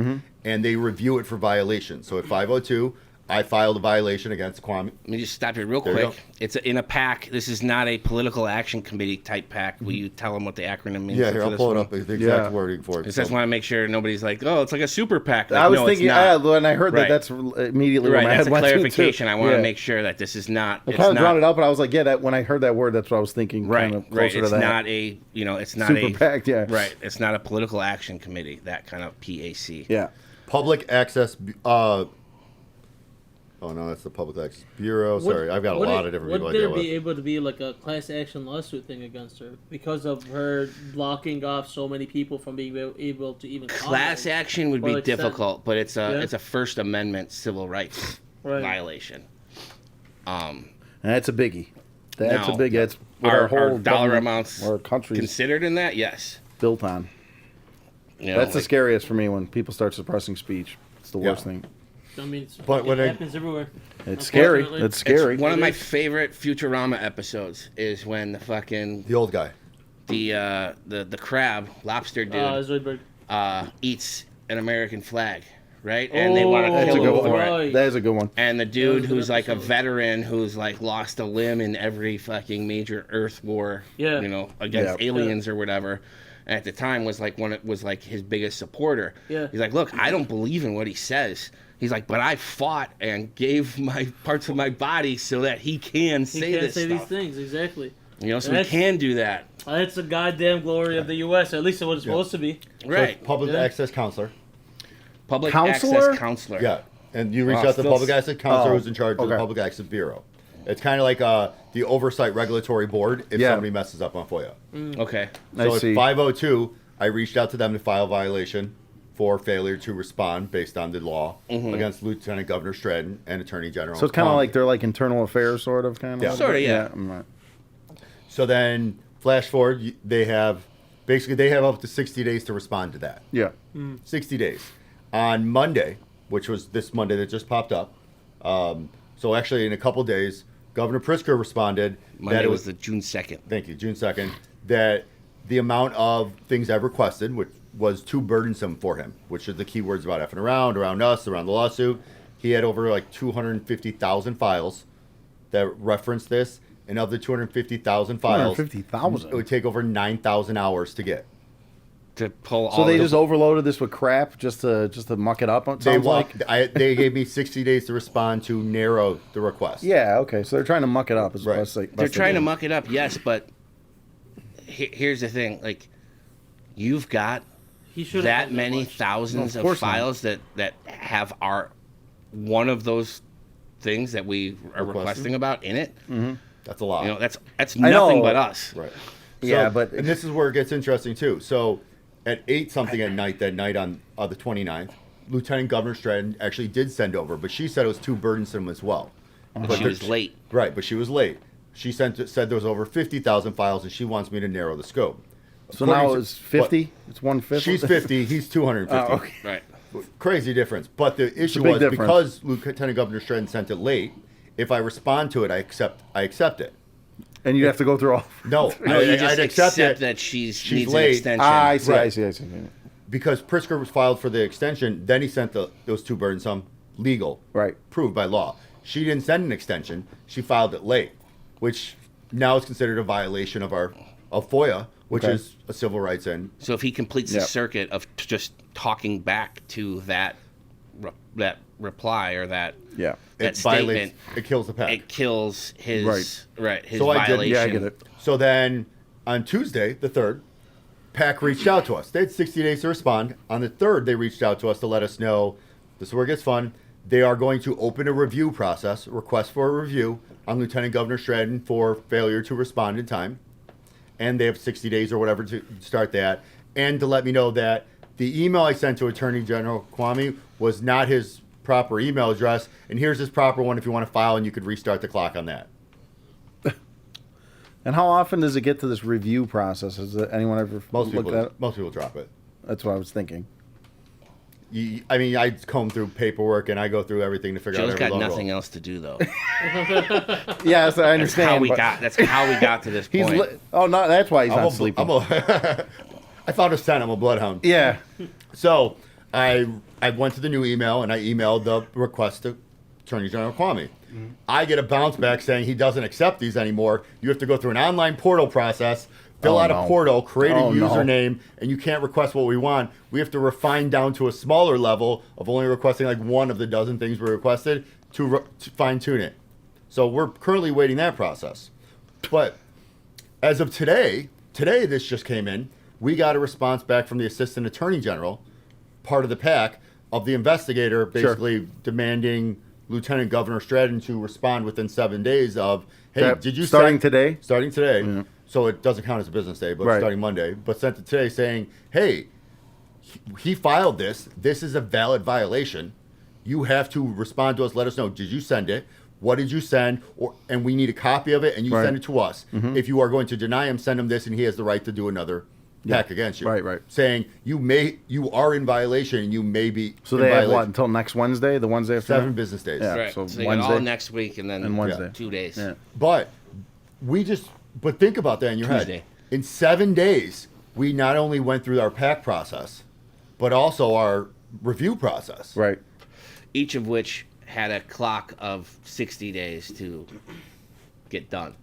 and they review it for violation. So at 5:02, I filed a violation against Kwame. Let me just stop you real There you quick. go. It's in a PAC. This is not a political action committee type PAC. Will you tell them what the acronym means? Yeah, for here, I'll this pull it one? up. The exact Yeah. wording for it. I just want to make sure nobody's like, oh, it's like a super PAC. Like, I was no, thinking, it's not. when I heard Right. that, that's immediately Right, where my that's head a went to, too. clarification. I want Yeah. to make sure that this is not. I It's kind of drawn not it up, but I was like, yeah, that when I heard that word, that's what I was thinking. right. kind of Right. closer It's to that. not a. It's not Super a. PAC, yeah. Right. It's not a political action committee. That kind of PAC. Yeah. Public Access. Oh no, that's the Public Access Bureau. Sorry, I've got a lot of different people I Would there deal be with. able to be like a class action lawsuit thing against her because of her blocking off so many people from being able to even Class comment? action would Or be like difficult, but it's a Yeah. it's a First Amendment civil rights Right. violation. That's a biggie. That's Now, a big. That's what Our whole dollar government- amounts our country's considered in that, yes. built on. You know, That's the like- scariest for me when people start suppressing speech. It's the worst Yeah. thing. I mean, But when it I- happens everywhere. It's scary. Unfortunately. It's scary. One of It my is. favorite Futurama episodes is when the fucking The old guy. the crab lobster dude Zoidberg. eats an American flag, right? And they want to That's a kill good him one. for right. it. That is a good one. And the That dude was a good who's like a episode. veteran who's like lost a limb in every fucking major Earth war, Yeah. against Yeah. aliens or whatever. And at the time was like his biggest supporter. Yeah. He's like, look, I don't believe in what he says. He's like, but I fought and gave my parts of my body so that he can He say can't this say stuff. these things exactly. So he That's- can do that. That's the goddamn glory of the U.S. At least it's what it's supposed to be. So Right. it's Public Yeah. Access Counselor. Public Counselor? access counselor. Yeah. And you reach Wow, out to the still Public Access Counselor Oh, who's in charge of the okay. Public Access Bureau. It's kind of like the Oversight Regulatory Board if Yeah. somebody messes up on FOIA. Okay. I So see. at 5:02, I reached out to them to file a violation for failure to respond based on the law against Lieutenant Governor Stratton and Attorney General. So it's kind of Kwame. like they're like internal affairs, sort of, kind of. Yeah. Sorta, yeah. I'm not- So then, flash forward, they have up to 60 days to respond to that. Yeah. 60 days. On Monday, which was this Monday that just popped up, so actually in a couple days, Governor Pritzker responded Monday that it was the June 2nd. thank you, June 2nd, that the amount of things I've requested, which was too burdensome for him, which are the key words about F'nAround, around us, around the lawsuit. He had over like 250,000 files that reference this, and of the 250,000 files, 250,000? it would take over 9,000 hours to get. To pull all So they the- just overloaded this with crap just to muck it up. It They sounds like. they gave me 60 days to respond to narrow the request. Yeah. Okay. So they're trying to muck it up. Is Right. best They're trying to do. muck it up, yes, but here's the thing: like, you've got He should that many thousands Of of course not. files that have one of those things that we are Requesting? requesting about in it. That's a lot. That's I know. nothing but us. Right. Yeah, but- and this is where it gets interesting too. So at 8 something at night that night on the 29th, Lieutenant Governor Stratton actually did send over, but she said it was too burdensome as well. But She was late. Right, but she was late. She said there was over 50,000 files, and she wants me to narrow the scope. So now According to- it's 50. It's 150. She's 50. He's 250. Oh, okay. Right. Crazy difference. But the issue big was difference. because Lieutenant Governor Shredden sent it late. If I respond to it, I accept it. And you have to go through all. No, No, you just I'd accept it that she's needs late. an extension. I see. Right. I see. because Pritzker was filed for the extension. Then he sent those two burdensome legal, Right. proved by law. She didn't send an extension. She filed it late, which now is considered a violation of FOIA, which Okay. is a civil rights end. So if he completes Yep. the circuit of just talking back to that reply or that Yeah. that It violates. statement, It kills the pact. it kills his his So I did- violation. Yeah, I get it. So then on Tuesday, the 3rd, PAC reached out to us. They had 60 days to respond. On the 3rd, they reached out to us to let us know this is where it gets fun. They are going to open a review process, request for a review on Lieutenant Governor Shredden for failure to respond in time. And they have 60 days or whatever to start that. And to let me know that the email I sent to Attorney General Kwame was not his proper email address. And here's his proper one if you want to file, and you could restart the clock on that. And how often does it get to this review process? Has anyone ever Most looked at it? people drop it. That's what I was thinking. I mean, I comb through paperwork and I go through everything to figure Joe's out every got logo. nothing else to do though. Yes, I understand. How we but got. That's how we got to this He's point. oh no, that's why he's I'm not a, sleeping. I found a scent. I'm a bloodhound. Yeah. So I went to the new email and I emailed the request to Attorney General Kwame. I get a bounce back saying he doesn't accept these anymore. You have to go through an online portal process, fill Oh, out no. a portal, create a Oh, no. username, and you can't request what we want. We have to refine down to a smaller level of only requesting like one of the dozen things we requested to fine tune it. So we're currently waiting that process. But as of today this just came in. We got a response back from the Assistant Attorney General, part of the PAC, of the investigator basically demanding Lieutenant Governor Stratton to respond within 7 days of, hey, That- did you starting send- today? Starting today. Yeah. So it doesn't count as a business day, but Right. starting Monday. But sent it today saying, hey, he filed this. This is a valid violation. You have to respond to us. Let us know. Did you send it? What did you send? And we need a copy of it, and you Right. send it to us. If you are going to deny him, send him this, and he has the right to do another PAC against you. Right. Saying you are in violation, and you may be. So in they have violation. what until next Wednesday? The Wednesday after 7 that? business days. Yeah. Right. So So, they got all Wednesday next week and then and Wednesday. 2 days. Yeah. But but think about that in your Tuesday. head. In 7 days, we not only went through our PAC process, but also our review process. Right. Each of which had a clock of 60 days to get done.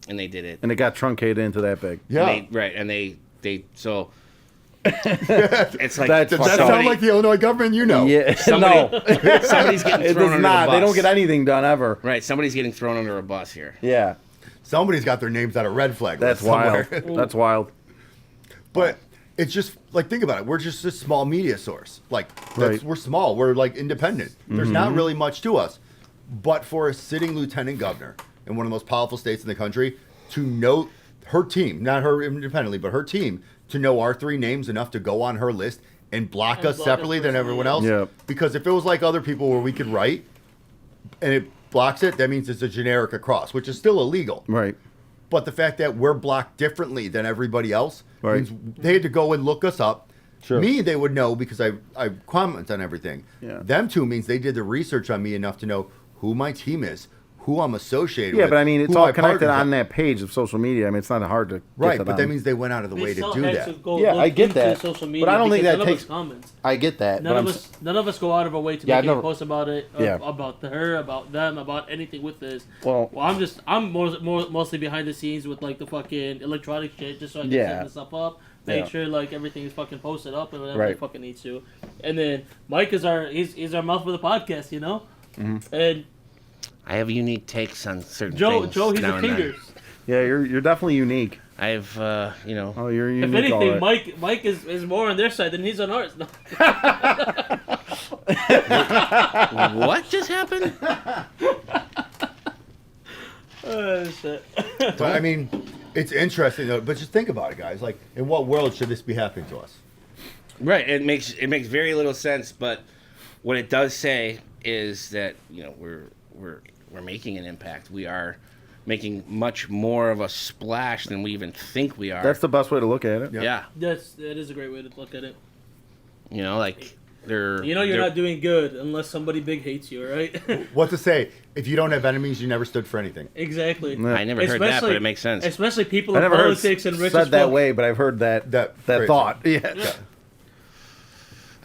And they did it. And it got truncated into that big. Yeah. And they so it's like That's Does that fucking- sound like the Illinois government you know? Yeah. somebody, no. somebody's getting It thrown does under not. the bus. They don't get anything done ever. Right, somebody's getting thrown under a bus here. Yeah. Somebody's got their names on a red flag That's list somewhere. wild. That's wild. But it's just like, think about it. We're just a small media source. Like Right. we're small. We're like independent. There's not really much to us. But for a sitting lieutenant governor in one of the most powerful states in the country to know her team, not her independently, but her team, to know our 3 names enough to go on her list and block And us block us separately than personally, everyone yeah. else. Yeah. Because if it was like other people where we could write and it blocks it, that means it's a generic across, which is still illegal. Right. But the fact that we're blocked differently than everybody else Right. means they had to go and look us up. Sure. Me, they would know because I comment on everything. Yeah. Them two means they did the research on me enough to know who my team is, who I'm associated Yeah, with. but I mean, it's who all my connected partners on are. that page of social media. I mean, it's not hard to Right, get but that that means they went out of the way to still do had that. to go Yeah, look I get into that. social But media I don't think because that none of takes- us comments. I get that. None but of us go out of our way to Yeah, make I've any never- posts about it, Yeah. about her, about them, about anything with this. Well- I'm mostly behind the scenes with like the fucking electronic shit, just so I can Yeah. set this stuff up, make Yeah. sure like everything is fucking posted up and whatever Right. it fucking needs to. And then Mike is he's our mouth for the podcast, you know. Mm-hmm. And I have unique takes on certain Joe, things. he's now a and then. fingers. Yeah, you're definitely unique. I've Oh, you're If unique. all anything, right. Mike is more on their side than he's on ours. No. what just happened? Oh, shit. But I mean, it's interesting though. But just think about it, guys. Like, in what world should this be happening to us? Right, it makes very little sense, but what it does say is that we're making an impact. We are making much more of a splash than we even think we are. That's the best way to look at it. Yeah. yeah. That is a great way to look at it. Like They're You know you're they're- not doing good unless somebody big hates you, right? What to say? If you don't have enemies, you never stood for anything. Exactly. Yeah. I never heard that, but it makes sense. Especially people I in never heard politics and rich said as that fuck. way, but I've heard that phrase. thought. Yeah. Yeah.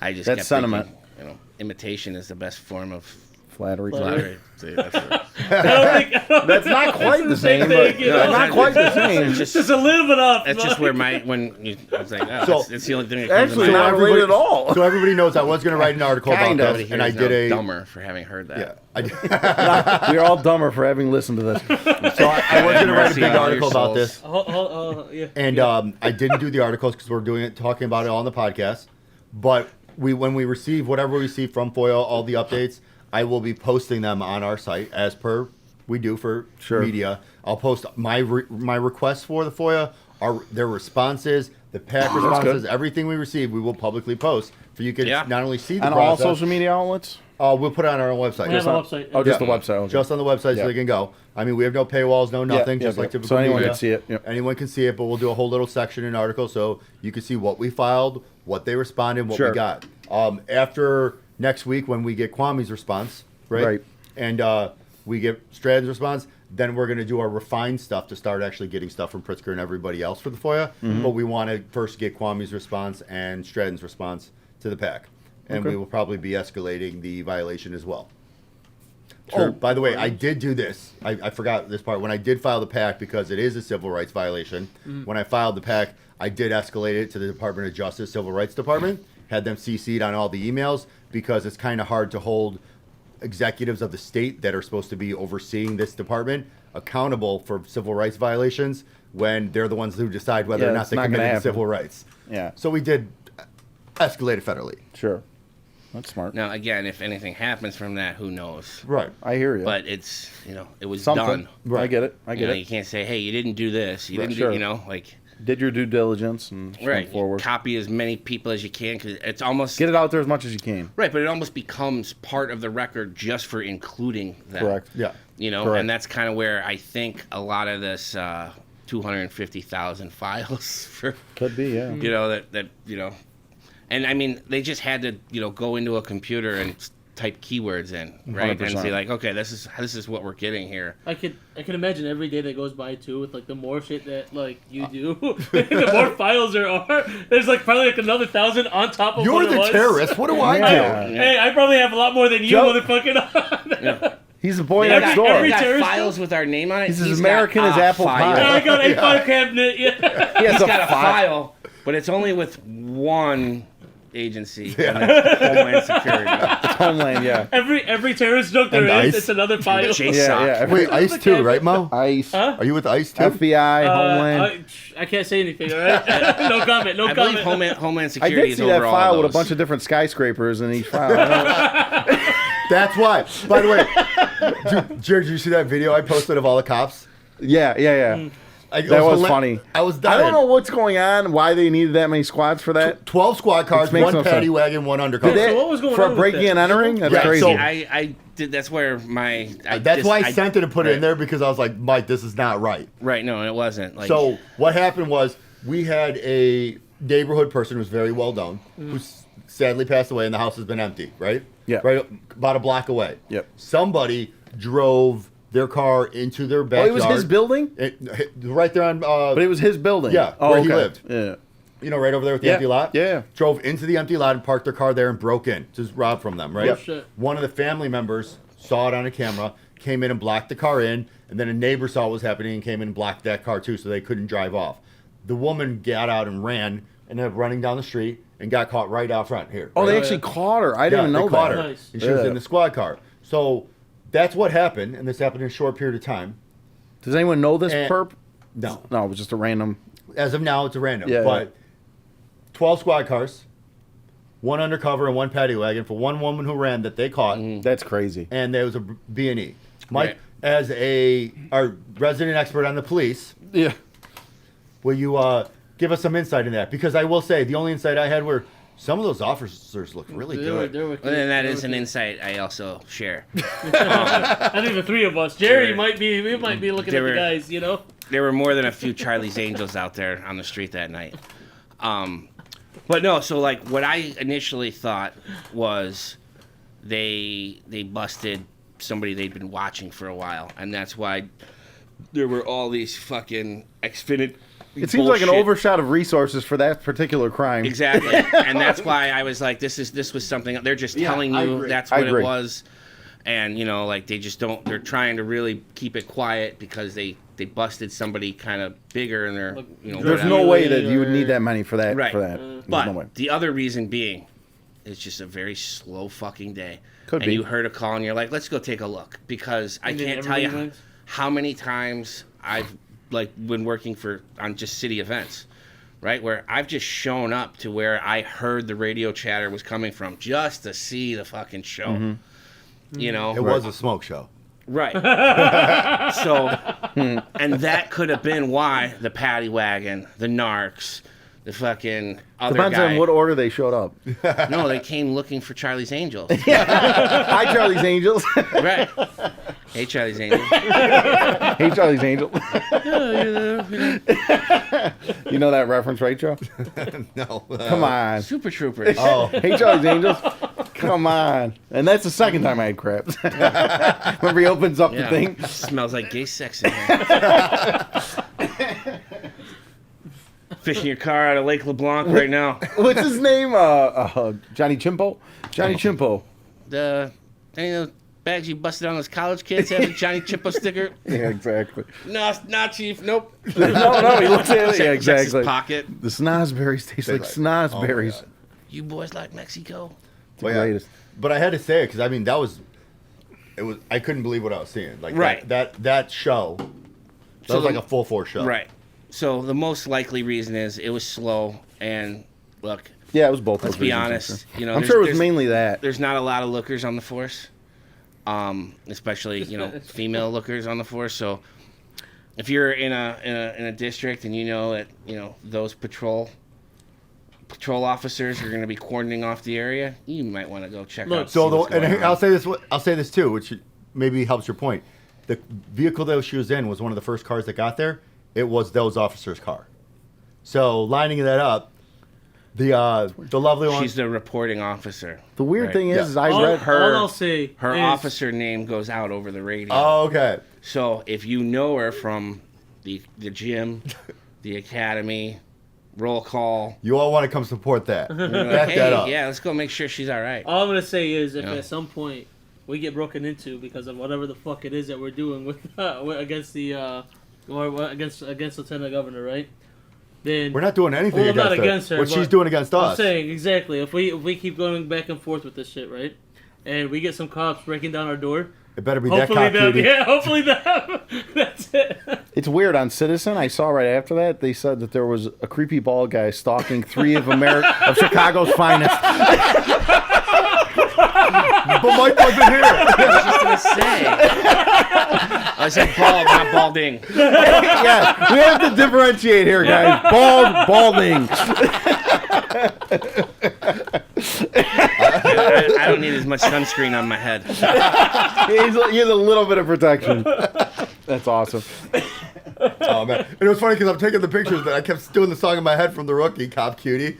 I just That kept sentiment. thinking, imitation is the best form of Flattery. Flattery. flattery. See, that's it. I don't That's not quite the same, but you know? that's not quite the same. It's just Just a little bit off. that's just where I was like, oh, So- it's the only thing that comes Actually, to not mind. related at all. So everybody knows I was going to write an article about Kinda. this, Everybody and I here did is now a dumber for having heard that. yeah. I, We're all dumber for having listened to this. so I was going to write a Mercy big on all article your about souls. this, Yeah. and I didn't do the articles because we're doing it, talking about it on the podcast. But when we receive whatever we receive from FOIA, all the updates, I will be posting them on our site as per we do for media. I'll post my requests for the FOIA, their responses, the pack responses, everything we receive. We will publicly post for you can not only see the On all process. social media outlets? We'll put it on our own website. We have a website. Oh, just the website. Okay. Just on the website so they can go. I mean, we have no paywalls, no nothing, just like typical So anyone media. can see it. Yep. Anyone can see it, but we'll do a whole little section in article so you can see what we filed, what they responded, what we got. After next week when we get Kwame's response, right? And we get Stratton's response, then we're going to do our refined stuff to start actually getting stuff from Pritzker and everybody else for the FOIA. But we want to first get Kwame's response and Stratton's response to the pack. And we will probably be escalating the violation as well. Oh, by the way, I did do this. I forgot this part. When I did file the pack, because it is a civil rights violation, when I filed the pack, I did escalate it to the Department of Justice Civil Rights Department, had them CC'd on all the emails, because it's kind of hard to hold executives of the state that are supposed to be overseeing this department accountable for civil rights violations when they're the ones who decide whether or not they committed civil rights. Yeah. So we did escalate it federally. Sure. That's smart. Now, again, if anything happens from that, who knows? Right. I hear you. But it's, it was Something. done. I get it. I You get know, it. you can't say, hey, you didn't do this. You didn't sure. do, Did your due diligence and right. went forward. Copy as many people as you can because it's almost Get it out there as much as you can. right, but it almost becomes part of the record just for including them. Correct. Yeah. Correct. And that's kind of where I think a lot of this 250,000 files for Could be, yeah. that and I mean they just had to go into a computer and type keywords in, right, 100%. and see like, okay, this is what we're getting here. I can imagine every day that goes by too with like the more shit that like you do, the more files there are. There's like probably like another 1,000 on top of You're what it the was. terrorist. What do I do? Yeah. Hey, I probably have a lot more than you, Joe- motherfucking. He's the boy They next got, door. every got terrorist files with our name on it. He's as got American as a apple file. pie. Yeah, I got an A5 cabinet. Yeah. He has He's a got a file, but it's only with one agency, and that's Homeland Security. Homeland, yeah. Every terrorist joke there And is, ICE. it's another file. Chase Yeah, sock. yeah. Wait, ICE too, right, Mo? ICE, Huh? Are you with ICE too? FBI, Homeland. I can't say anything. All right, no comment. No I believe comment. Homeland I Security did is see over that all file of with a those. bunch of different skyscrapers in each file. I don't know. That's why. By the way, Jared, did you see that video I posted of all the cops? Yeah. It That was hila- funny. I was I dying. don't know what's going on, why they needed that many squads for that. 12 squad cars, It makes one no paddy sense. wagon, one undercover. So what was going for on with breaking that? and entering? That's Yeah, crazy. so- I did. That's where my. That's why I sent it and put it in right. there because I was like, Mike, this is not right. Right. No, it wasn't. Like, So what happened was we had a neighborhood person who was very well known, who sadly passed away, and the house has been empty, right? Yeah. Right about a block away. Yep. Somebody drove their car into their Oh, backyard. it was his building? Right there on... But it was his building. Yeah, Oh, where he okay. lived. Yeah. right over there with the Yeah, empty lot? yeah. Drove into the empty lot and parked their car there and broke in to rob from them, right? Yep. Shit. One of the family members saw it on a camera, came in and blocked the car in, and then a neighbor saw what was happening and came in and blocked that car too, so they couldn't drive off. The woman got out and ran, ended up running down the street, and got caught right out front here. Oh, right? they actually caught her. I didn't even know they caught that. her. Nice. And she was Yeah. in the squad car. So that's what happened, and this happened in a short period of time. Does anyone know this And- perp? No. No, it was just a random. As of now, it's a random. Yeah, But 12 squad cars, one undercover and one paddy wagon for one woman who ran that they caught, That's crazy. and there was a B&E. Mike, Right. as our resident expert on the police, Yeah. will you give us some insight in that? Because I will say, the only insight I had were some of those officers look really good. They were well, then that is an cute. insight I also share. I think the three of us. Jerry Sure. might be. We might be looking They at the were- guys. There were more than a few Charlie's Angels out there on the street that night. But no, so like what I initially thought was they busted somebody they'd been watching for a while, and that's why there were all these fucking Xfinity. It seems like an overshot of resources for that particular crime. Exactly, and that's why I was like, this was something. They're just telling you that's what it was, and you know, like they just don't. They're trying to really keep it quiet because they busted somebody kind of bigger, and they're There's no way that you would need that money for that. Right. For that. But no way. the other reason being, it's just a very slow fucking day. Could and be. you heard a call and you're like, let's go take a look, because I can't tell you how many times I've like been working on just city events, right, where I've just shown up to where I heard the radio chatter was coming from just to see the fucking show. Mm-hmm. You know, It was a smoke show. right. So, and that could have been why the paddy wagon, the narcs, the fucking other Depends guy. on what order they showed up. No, they came looking for Charlie's Angels. Hi, Charlie's Angels. Right. Hey, Charlie's Angels. Hey, Charlie's Angels. You know that reference, right, Joe? No. Come on. Super Troopers. Oh. Hey, Charlie's Angels. Come on. And that's the second time I had crabs. Remember he opens up the thing? Smells like gay sex in here. Fishing your car out of Lake LeBlanc right now. What's his name? Johnny Chimpo? Johnny Chimpo. Any of those bags you busted on those college kids have a Johnny Chimpo sticker? Yeah, exactly. No, not Chief. Nope. No, he looks at it. Yeah, Checks his exactly. pocket. The snozberries taste like snozberries. Oh, You boys like Mexico? It's the greatest. But I had to say it because I mean it was I couldn't believe what I was seeing. Like Right. that show. That was like a full force show. Right. So the most likely reason is it was slow, and look, Yeah, it was both. let's those be reasons, honest. I'm You know, I'm there's- sure it was there's- mainly that. There's not a lot of lookers on the force, especially female lookers on the force. So if you're in a district and you know that those patrol officers are going to be cordoning off the area, you might want to go check out. So see what's going on. I'll say this too, which maybe helps your point. The vehicle that she was in was one of the first cars that got there. It was those officers' car. So lining that up, the lovely one. She's the reporting officer. The weird Right. thing is I all, read all I'll say Her is, officer name goes out over the radio. Oh, okay. So if you know her from the gym, the academy, roll call, You all want to come support that. you're like, Back hey, that up. yeah, let's go make sure she's all right. all I'm gonna say is if Yeah. at some point we get broken into because of whatever the fuck it is that we're doing with against the or against Lieutenant Governor, right? Then We're not doing anything Well, I'm not against against her, What but she's doing against I'm us. saying exactly if we keep going back and forth with this shit, right? And we get some cops breaking down our door. It better be Hopefully that cop them, cutie. yeah. Hopefully them. That's it. it's weird on Citizen. I saw right after that they said that there was a creepy bald guy stalking three of Chicago's finest. But Mike wasn't here. I was just gonna say. I said bald, not balding. Yeah, we have to differentiate here, guys. Balding. I don't need as much sunscreen on my head. He has a little bit of protection. That's awesome. Oh man, and it was funny because I'm taking the pictures, but I kept doing the song in my head from the Rookie, Cop Cutie.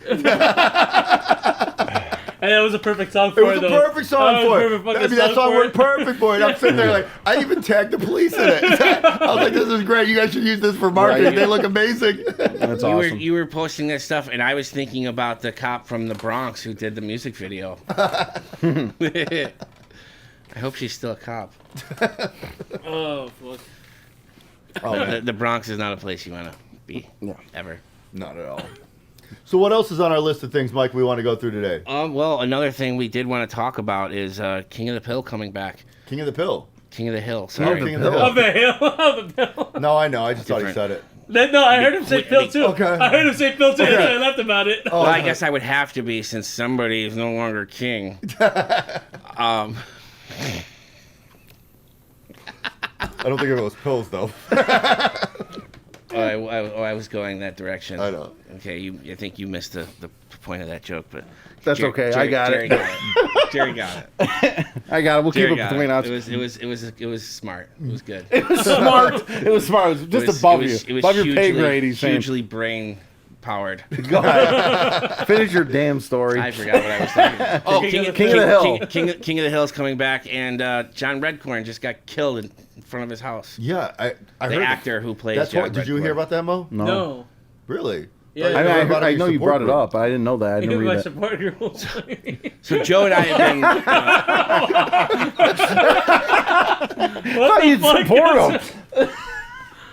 And that was a perfect song for It was it. a though. perfect song That was for a it. perfect I fucking mean, that song for worked it. perfect for it. I'm sitting there like, I even tagged the police in it. I was like, this is great. You guys should use this for marketing. Right. They look amazing. That's You awesome. were posting that stuff, and I was thinking about the cop from the Bronx who did the music video. I hope she's still a cop. Oh fuck. Oh man, The Bronx is not a place you want to be ever. not at all. So what else is on our list of things, Mike, we want to go through today? Well, another thing we did want to talk about is King of the Pill coming back. King of the Pill. King of the Hill. Oh, Sorry. King of the Of Hill. the hill. Of the hill. No, I know. I just thought he Different. said it. No, I heard him say Phil too. Okay. I heard him say Phil too. Okay. And I laughed about it. Oh, Well, I guess I would have to be since somebody is no longer king. I don't think it was pills though. I was going that direction. I know. Okay, I think you missed the point of that joke, but That's okay. I got Jerry it. got it. Jerry got it. I got it. We'll keep Jerry it got between it. us. It was smart. It was good. It was smart. It was smart. It was just above you. Above your pay grade, he's saying. Hugely brain powered. Go ahead. Finish your damn story. I forgot what I was talking about. Oh, King of the Hill. King of the Hill's coming back, and John Redcorn just got killed in front of his house. Yeah, I The heard actor who plays That's John what. Did you Redcorn. hear about that, Mo? No. Really? Yeah. Thought I, you mean, heard about it I in know your you support brought it group. up, but I didn't know that. I didn't My read that. support group. So Joe and I have been. What You'd the fuck support is- him.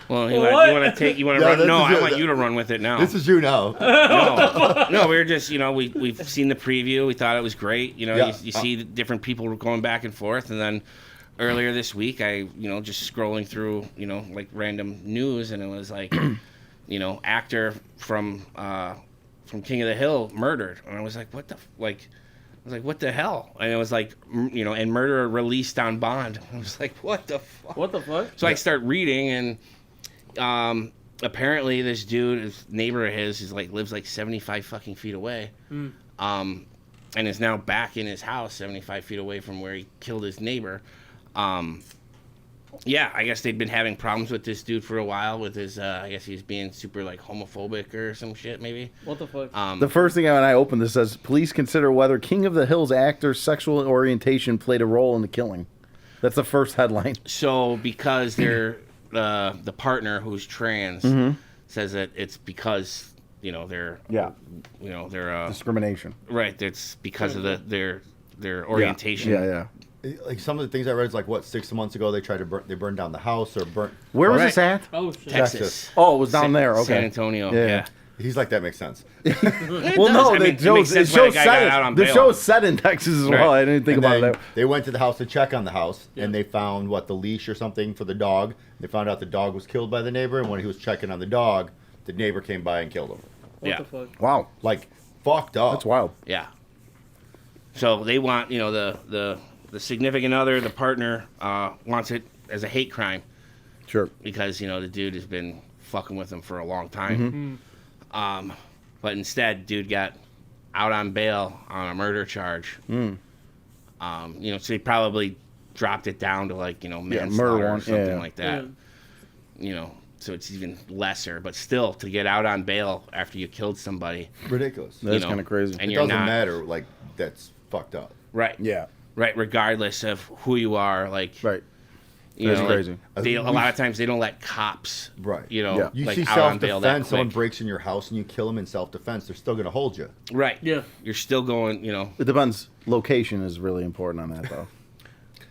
Well, you What? want to take? You want to Yeah, run? this No, is I it. want you to run with it now. This is you now. No, we were just, we've seen the preview. We thought it was great. Yeah. You see the different people going back and forth, and then earlier this week, I, just scrolling through, like random news, and it was like, actor from King of the Hill murdered, and I was like, what the hell? And it was like, and murderer released on bond. I was like, what the fuck? What the fuck? So I start reading, and apparently this dude, this neighbor of his, is lives 75 fucking feet away, and is now back in his house 75 feet away from where he killed his neighbor. Yeah, I guess they'd been having problems with this dude for a while with his, I guess he was being super homophobic or some shit maybe. What the fuck? The first thing when I opened this says, police consider whether King of the Hill's actor's sexual orientation played a role in the killing. That's the first headline. So because they're the partner who's trans says that it's because they're they're Discrimination. right. It's because of their orientation. Yeah. Like some of the things I read is 6 months ago they tried to burned down the house or burnt. Where was Right. this at? Oh shit. Texas. Oh, it was down there. Okay. San Antonio. Yeah. Yeah. He's like, that makes sense. Well, no, I mean, it the makes sense when a guy got out on the bail. show's set in Texas as well. Right. I didn't think And about then that. they went to the house to check on the house, Yeah. and they found the leash or something for the dog. They found out the dog was killed by the neighbor, and when he was checking on the dog, the neighbor came by and killed him. What Yeah. the fuck? Wow, Fucked up. that's wild. Yeah. So they want the significant other, the partner, wants it as a hate crime Sure. because the dude has been fucking with them for a long time. But instead, dude got out on bail on a murder charge. So they probably dropped it down to manslaughter murder or one, something yeah. like that. So it's even lesser. But still, to get out on bail after you killed somebody, Ridiculous. That's know, kind of crazy. and It you're doesn't not matter. That's fucked up. right, Yeah. right, regardless of who you are, Right. That's That's crazy. a lot of times they don't let cops, Right. Yeah. You like see out on bail that self-defense, someone quick. breaks in your house and you kill them in self-defense, they're still going to hold you. Right. Yeah. You're still going, It depends. Location is really important on that, though.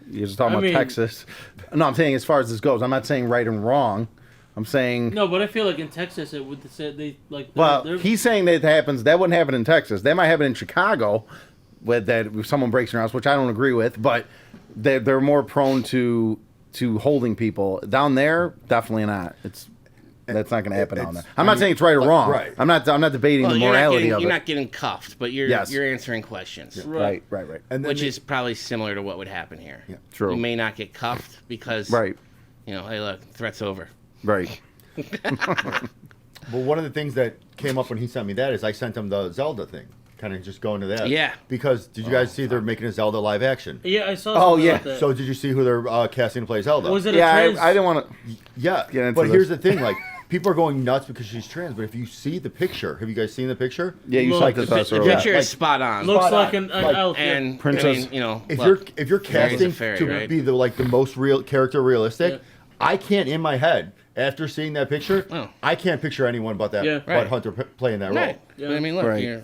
You're just talking I about mean- Texas. No, I'm saying as far as this goes, I'm not saying right and wrong. I'm saying. No, but I feel like in Texas it would say they like. Well, they're- he's saying that it happens. That wouldn't happen in Texas. That might happen in Chicago, with that if someone breaks your house, which I don't agree with. But they're more prone to holding people down there. Definitely not. That's not going to happen down there. I'm not saying it's right or wrong. right. I'm not debating well, the you're morality of you're it. not getting cuffed, but you're Yes. you're answering questions, Right. And then which is probably similar to what would happen here. Yeah. True. You may not get cuffed because, Right. Hey, look, threat's over. Right. Well, one of the things that came up when he sent me that is I sent him the Zelda thing. Kind of just going to that. Yeah. Because did you guys see they're making a Zelda live action? yeah, I saw. Oh, something yeah. about that. So did you see who they're casting to play Zelda? Was it Yeah, a trans? I didn't want to. Yeah, Get into but this. here's the thing: people are going nuts because she's trans. But if you see the picture, have you guys seen the picture? Yeah, you Look, sent this the to us pi- The earlier. picture like- is spot on. Looks Spot like on. an Like- elf. and Princess- I mean, If look, you're Fairy's a casting fairy, to right? be the most real character realistic, Yeah. I can't in my head after seeing that picture, Oh. I can't picture anyone but that Yeah. but Right. Hunter playing that role. right. Yeah. But I mean, look, Right.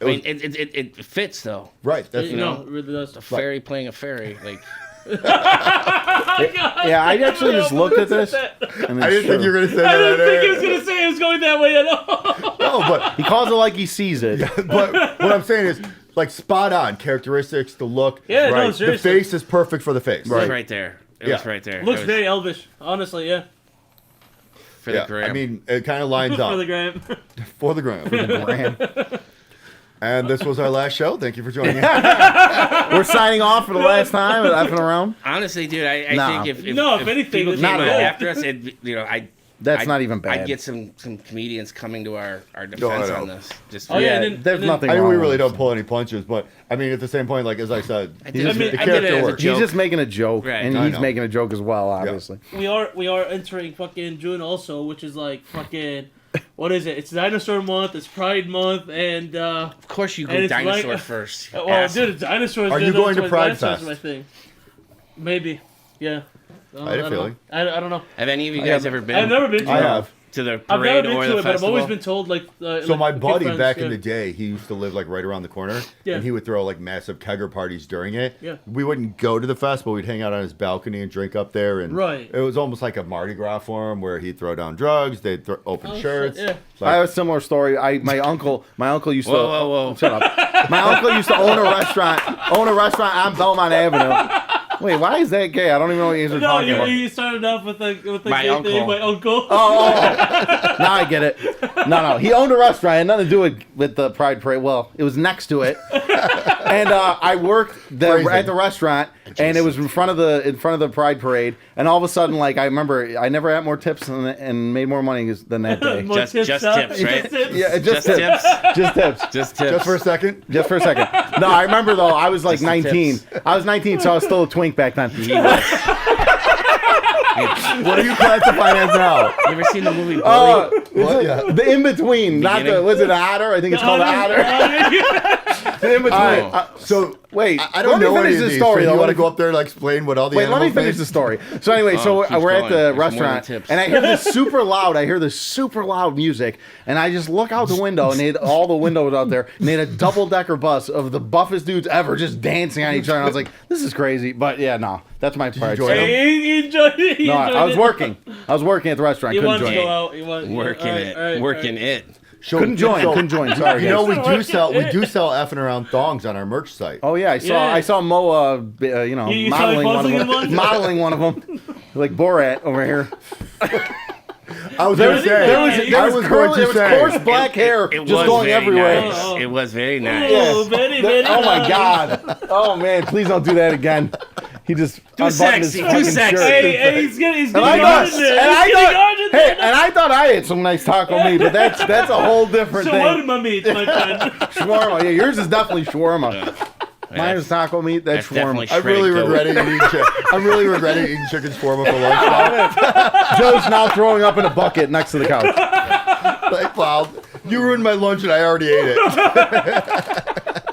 I mean, it fits though. Right. That's You know, it really does. A fairy playing a fairy, like Yeah, I actually just looked at this. And I didn't think you were gonna say that. I didn't think he was either. gonna say it was going that way at all. No, but He calls it like he sees it. but what I'm saying is spot on characteristics, the look. Yeah, no, right. The seriously. face is perfect for the face. it was right there. It was Yeah. right there. Looks It was very elvish, honestly. Yeah, for the Yeah, gram. I mean, it kind of lines for up the gram. for the gram. Brand. And this was our last show. Thank you for joining us. We're signing off for the last time at F'nAround. honestly, dude, I Nah. think if No, if anything, people this came is out bad. after us, That's not even bad. I'd get some comedians coming to our defense know. on this. Just Oh, yeah, Yeah, and then- there's and then- nothing I wrong mean, we with really it. don't pull any punches, but I mean, at the same point, as I said, I the did- the I did it character as a works. joke. He's just making a joke, Right. and I he's know. making a joke as well, obviously. we are entering fucking June also, which is like fucking what is it? It's Dinosaur Month, it's Pride Month, and Of course you And go it's dinosaur like- first. well, ass. dude, it's dinosaurs. Are dude, you that's going to my- Pride dinosaurs Fest? are my thing. Maybe, yeah. I had a don't feeling. know. I don't know. Have any of you guys ever been I've never been to I it. have. to the I've parade never been or to the it, but I've festival? always been told like. So like, my good buddy friends, back yeah. in the day, he used to live like right around the corner, Yeah. and he would throw like massive kegger parties during it. Yeah. We wouldn't go to the fest, but we'd hang out on his balcony and drink up there, and Right. it was almost like a Mardi Gras for him, where he'd throw down drugs, they'd open Oh, shirts. shit, yeah. Like, I have a similar story. My uncle used to. Whoa, whoa, whoa. Shut up. My uncle used to own a restaurant on Belmont Avenue. Wait, why is that gay? I don't even know what you guys are No, talking about. you started off with the My gay uncle. thing, my uncle. Oh, now I get it. No, he owned a restaurant. It had nothing to do with the Pride Parade. Well, it was next to it, and I worked at the restaurant, and it was in front of the Pride Parade. And all of a sudden, like I remember, I never had more tips and made more money than that day. More Just tips, tips, huh? right? tips. Yeah, Just tips. tips. Just tips. Just tips. just for a second. Just for a second. No, I remember though. I was like Just the 19. tips. I was 19, so I was still a twink back then. He was. What are you classifying as now? You ever seen the movie Bully? Oh, What? Yeah. the in between, not the. Beginning? Was it a Otter? I think it's called a Otter. The in between. Oh. So Wait, I don't let me know finish any of the these. story. So though. you want to go up there and like, explain what all the Wait, let me animals finish made? the story. So anyway, Oh, keep we're at going. the There's more than restaurant, tips. and I hear this super loud. I hear this super loud music, and I just look out the window, and they had all the windows out there, and they had a double-decker bus of the buffest dudes ever just dancing on each other. And I was like, this is crazy. But yeah, no, that's my part. enjoy it? He enjoyed it. He No, enjoyed I was it. working. I was working at the restaurant. He Couldn't wanted to join. go out. He wanted, Working all right, it. all right, Working all it. So- Couldn't join. so- Couldn't join. Sorry, You know, guys. we do sell F'nAround thongs on our merch site. Oh yeah, Yeah. I saw Mo, You saw modeling him one of posing in them, one? modeling one of them, like Borat over here. I was going to say. there was- I was going to say. coarse black hair It just was going very everywhere. Nice. Oh. It was very nice. Oh, very, very Oh my nice. god! Oh man, please don't do that again. He just unbuttoned his sexy, too fucking sexy. shirt. Hey, he's getting And I guarded thought, there. and I He's getting thought, guarded hey, there. and I thought I had some nice taco meat, but that's a whole different thing. Shawarma meat, my friend. Shawarma, yeah, yours is definitely shawarma. Mine is taco meat. That's That's definitely shawarma. I'm really Shredded goat. regretting eating I'm really regretting eating chicken shawarma for lunch now. Joe's now throwing up in a bucket next to the couch. Like, wow, you ruined my lunch and I already ate it.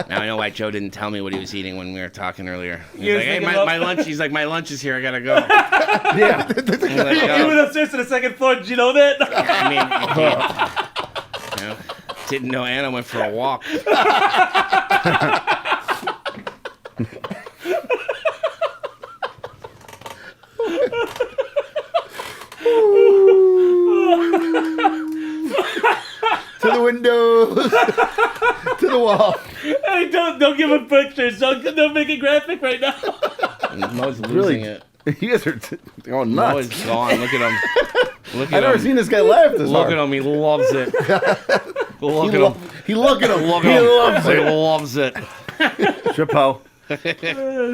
Now I know why Joe didn't tell me what he was eating when we were talking earlier. He's You like, hey, thinking about- my lunch. He's like, my lunch is here. I gotta go. Yeah. I'm like, He "Oh." went upstairs to the second floor. Did you know that? I mean, you know, didn't know Anna went for a walk. To the windows, to the wall. Hey, don't give him pictures. Don't make it graphic right now. Mo's losing Really? it. You guys are going Mo nuts. is gone. Look at him. Look at I've never him. seen this guy laugh this Look hard. at him. He loves it. Look He, at lo- him. he look at him. Look He at him. loves He it. loves it. Chapeau. Oh,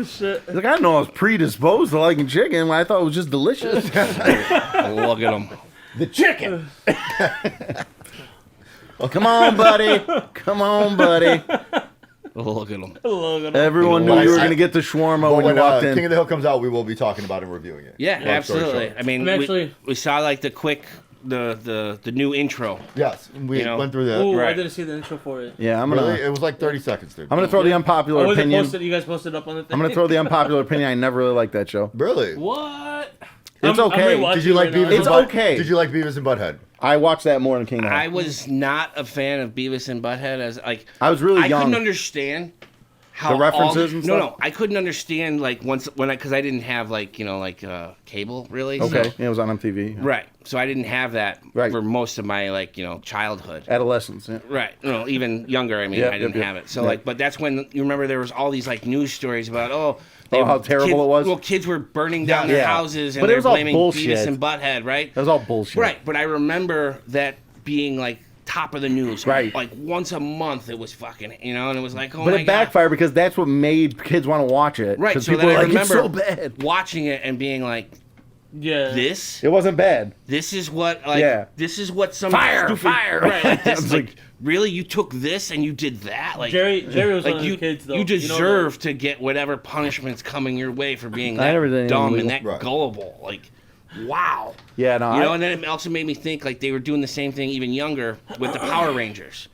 shit. He's like, I didn't know I was predisposed to liking chicken when I thought it was just delicious. Look at him. The chicken. Come on, buddy. Come on, buddy. Look at him. Look at him. Everyone knew Well, you were I- going to get the shawarma But when when you walked King in. of the Hill comes out, we will be talking about and reviewing it. Yeah, Long story absolutely. short. I mean, I'm actually- we saw like the quick, the new intro. Yes, we You know. went through that. Ooh, I Right. didn't see the intro for it. Yeah, I'm Really? gonna. It was like 30 seconds, dude. I'm gonna throw the unpopular Oh, was it opinion. posted? You guys posted up on the thing? I'm gonna throw the unpopular opinion. I never really liked that show. Really? What? It's okay. rewatching Did you like right now. Beavis? It's and Butt- okay. Did you like Beavis and Butthead? I watched that more than King of the I Hill. was not a fan of Beavis and Butthead as like I was really I young. couldn't understand how The references all, and no, stuff? no, I couldn't understand like when I because I didn't have like cable really. Okay, So, yeah, it was on MTV. right. So I didn't have that Right. for most of my childhood. Adolescence. Yeah. Right. No, even younger. I mean, Yep, I didn't yep, yep. have it. So Yep. but that's when you remember there was all these like news stories about how terrible kids, it was? Well, kids were burning down their Yeah. houses and But it they're was all blaming bullshit. Beavis and Butthead, right? That was all bullshit. Right. But I remember that being like top of the news. Right. Like once a month it was fucking, and it was like, oh But my it God. backfired because that's what made kids want to watch it. Right. Because So people then were I like, it's remember so bad. watching it and being like, Yeah. this It wasn't bad. is what like Yeah. this is what some Fire, stupid, fire. right like this It's like, like- really you took this and you did that like Jerry was like one you of the kids, though. you know deserve to get whatever punishment's coming your way for being that Everything dumb illegal. and that Right. gullible like wow. Yeah, no, You know, and then it also made me think like they were doing the same thing even younger with the Power Rangers.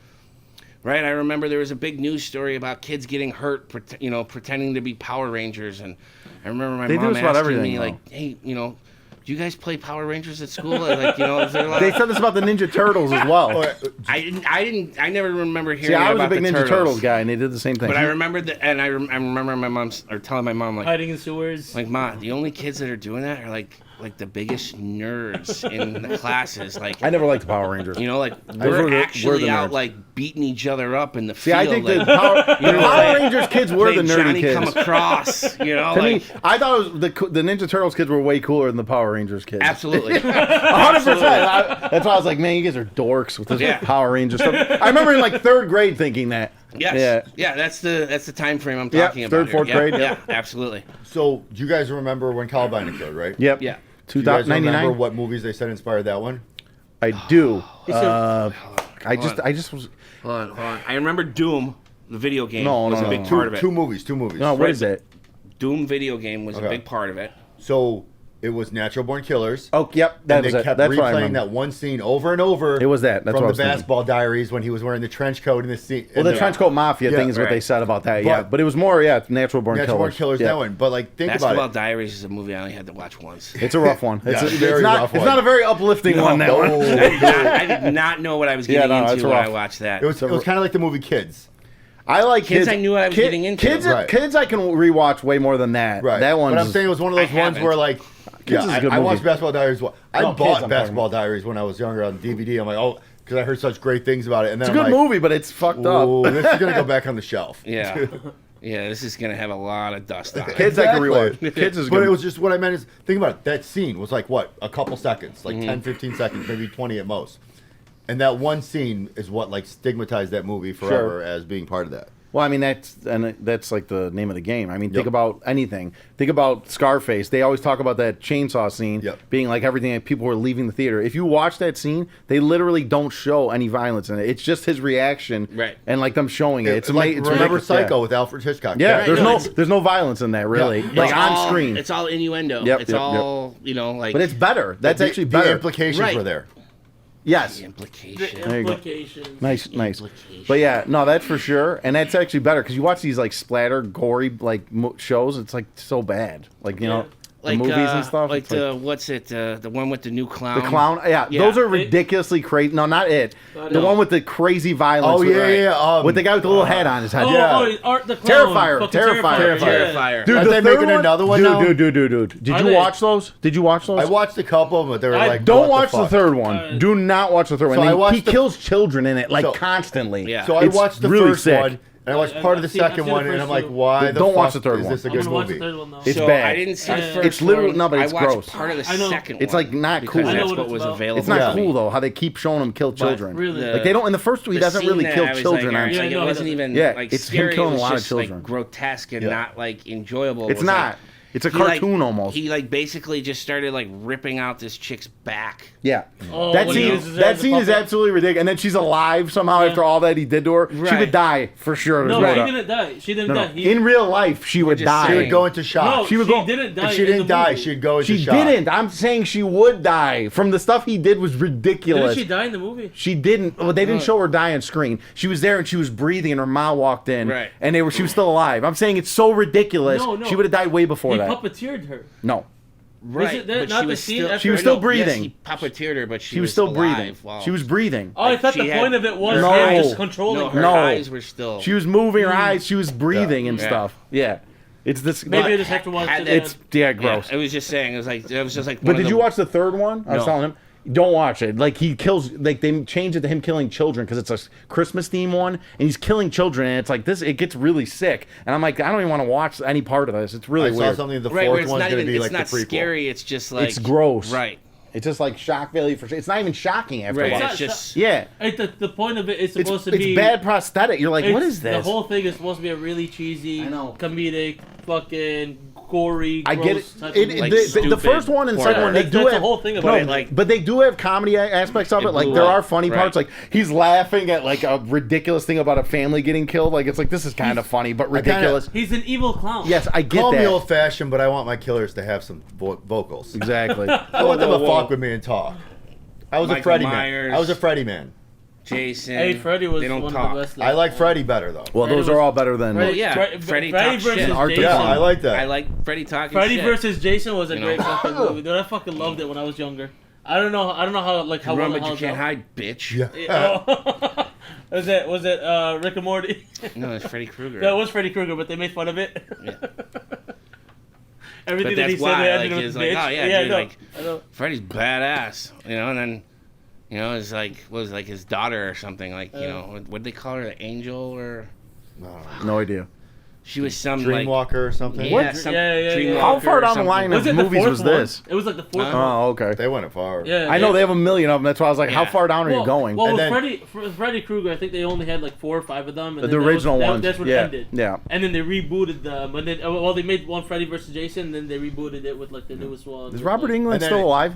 Right? I remember there was a big news story about kids getting hurt, pretending to be Power Rangers. And I remember my mom asking me, like, hey, do you guys play Power Rangers at school? Like, is there they said this about the Ninja Turtles as well. I never remember hearing I was about a big the Ninja Turtles. Turtles guy, and they did the same thing. But I remember that, and I remember my mom's, or telling my mom, like, hiding in sewers. Like, Ma, the only kids that are doing that are like the biggest nerds in the classes. Like, I never liked the Power Rangers. We're actually out like beating each other up in the field. I think like, the Power Rangers kids were the nerdy Johnny kids. Come Across, To me, I thought it was the Ninja Turtles kids were way cooler than the Power Rangers kids. Absolutely. 100%. That's why I was like, man, you guys are dorks with this Power Rangers stuff. I remember in like 3rd grade thinking that. Yes. Yeah, that's the time frame I'm talking about. 3rd, 4th grade. Yeah, absolutely. So, do you guys remember when Columbine occurred, right? Yep. Yeah. Do you guys remember 99. what movies they said inspired that one? I do. I just was. Hold on. I remember Doom, the video game, was a big part of it. Two movies. No, what is it? Doom video game was a big part of it. So it was Natural Born Killers. Oh, yep. And they kept replaying that one scene over and over. It was that. That's from what the I was Basketball Diaries when he was wearing the trench coat in the scene. Well, the trench coat mafia thing is what they said about that. But it was more, Natural Born Killers. That one. But like, think about it. Basketball Diaries is a movie I only had to watch once. It's a rough one. It's rough one. It's not a very uplifting one. That one. I did not know what I was getting into when I watched that. It was kind of like the movie Kids. I like Kids. I knew what I was getting into. Kids I can rewatch way more than that. Right. That one. But I'm saying it was one of those ones where like. Kids is a good I watched movie. Basketball Diaries. I No, bought Kids, Basketball Diaries when I was younger on DVD. I'm like, oh, because I heard such great things about it. And then It's a good movie, but it's fucked up. This is gonna go back on the shelf. Yeah. Yeah, this is gonna have a lot of dust on it. Kids I can rewatch. Kids is good. But it was just what I meant is, think about it. That scene was like what, a couple seconds, like 10, 15 seconds, maybe 20 at most. And that one scene is what like stigmatized that movie forever as being part of that. Well, I mean, that's like the name of the game. I mean, think about anything. Think about Scarface. They always talk about that chainsaw scene being like everything that people were leaving the theater. If you watch that scene, they literally don't show any violence in it. It's just his reaction and like them showing it. It's like, it's remember ridiculous. Psycho with Alfred Hitchcock. Yeah, there's no violence in that really. Like on screen. It's all innuendo. Yep, it's all like. But it's better. That's actually better. The implications were there. Yes. The implications. There you go. Nice. But yeah, no, that's for sure, and that's actually better because you watch these like splatter, gory like shows. It's like so bad, like the movies and stuff. Like what's it? The one with the new clown. The clown. Yeah. Those are ridiculously crazy. No, not it. The one with the crazy violence. Oh yeah. With the guy with the little head on his head. The clown. Terrifier. Dude, are they making another one now? Dude. Did you watch those? I watched a couple of them, but they were like, don't watch the third one. Do not watch the third one. He kills children in it like constantly. Yeah. So I watched the first one. And I watched part of the I've seen second one, the and I'm first like, two. why the Don't fuck watch the third is one. this a I'm good gonna watch the movie? third one now. It's So bad. I didn't see the first It's literally one. no, but it's I watched gross. part of the I know. second one. It's like not because cool. I know that's what what it's was about. available. It's not to me. cool though how they keep showing him kill children. really? Like they don't in the first one. He The doesn't scene really that kill I was children. Like, on all right, Yeah, it wasn't even Yeah, like it's him scary. killing It was a lot of just, children. Like, grotesque and not like enjoyable. It's It was not. Like, It's a he, like- cartoon almost. He like basically just started like ripping out this chick's back. Yeah. Oh, That when he scene, uses her that as a scene is puppet. absolutely ridiculous. And then she's alive somehow after all that he did to her. She Right. would die for sure. No, There's she no- didn't die. She didn't no, die. no. He- In real life, she would just die. She saying. would go into shock. No, She would she go- didn't die. If she in didn't the die, movie. she'd go into She shock. didn't. I'm saying she would die. From the stuff he did was ridiculous. Didn't she die in the movie? She didn't. Well, they didn't show her die on screen. She was there and she was breathing, and her mom walked in, Right. and she was still alive. I'm saying it's so ridiculous. No. She would have died way before He that. puppeteered her. No, Right, Is it but not she the was scene still. after- she was I still know, breathing. Yes, he puppeteered her, but she was still alive breathing. while- She was breathing. Oh, I thought she the had- point of it was No. him just controlling No, her. her No. eyes were still. She was moving her eyes. She was breathing and Yeah. stuff. Yeah, it's this. Maybe I just have to watch Had it. that- It's gross. Yeah, it was just saying. It was like it was just like. But one did of you the- watch the third one? I was No. telling him, don't watch it. Like he kills, like they changed it to him killing children because it's a Christmas theme one, and he's killing children, and it's like this. It gets really sick, and I'm like, I don't even want to watch any part of this. It's really I saw weird. something. The Right, where fourth it's one's not going to even. be It's like not the prequel. scary. It's just like It's gross. Right. It's just like shock value for. It's not even shocking after Right. a while. It's just. Yeah, The point of it is supposed to be. it's bad prosthetic. You're like, what is this? The whole thing is supposed to be a really cheesy, I know. comedic, fucking gory. I get gross it. type It- of the, movie. Like the, the first stupid one and horror. second one, they That's do the have whole thing no, about it. like- but they do have comedy aspects of It it. Like blew there up. are funny Right. parts. Like he's laughing at like a ridiculous thing about a family getting killed. Like it's like this is kind of funny but ridiculous. He's an evil clown. Yes, I get Call me that. old fashioned, but I want my killers to have some vocals. Exactly. I want them to whoa. fuck with me and talk. I was a Michael Freddy Myers. man. I was a Freddy man. Jason. Hey, Freddy was they don't one talk. of the best. I like Freddy better though. Well, Freddy those was- are all better than. Freddy, yeah, Freddy Freddy talks versus shit. Art Jason. Yeah, I like that. I like Freddy talking Freddy shit. versus Jason was a You know. great fucking movie. Dude, I fucking loved it when I was younger. I don't know how like how Run, well but you it can't held hide, bitch. Yeah. up. Oh. was it Rick and Morty? No, it's Freddy Krueger. That was Freddy Krueger, but they made fun of it. Yeah. Everything But that he that's said, why, they like, ended with he's bitch. like, oh, yeah, I dude, know. like- I know. Freddy's badass, and then, it's like was like his daughter or something. Like, what did they call her, the angel, or No idea. she was some like Dreamwalker or something. yeah, What? some Yeah. Dreamwalker How far or down the something. line Was of it the movies fourth was one? this? It was like the fourth one. Oh, okay. They went far. Yeah, I know they have a million of them. That's why I was like, how Yeah. far down are you going? Well, And with then- Freddy Krueger, I think they only had like 4 or 5 of them. And The then original ones. That's what Yeah. ended. Yeah. And then they rebooted them. And then, well, they made one Freddy versus Jason, and then they rebooted it with like the newest one. Is with, Robert like, Englund And then still it- alive?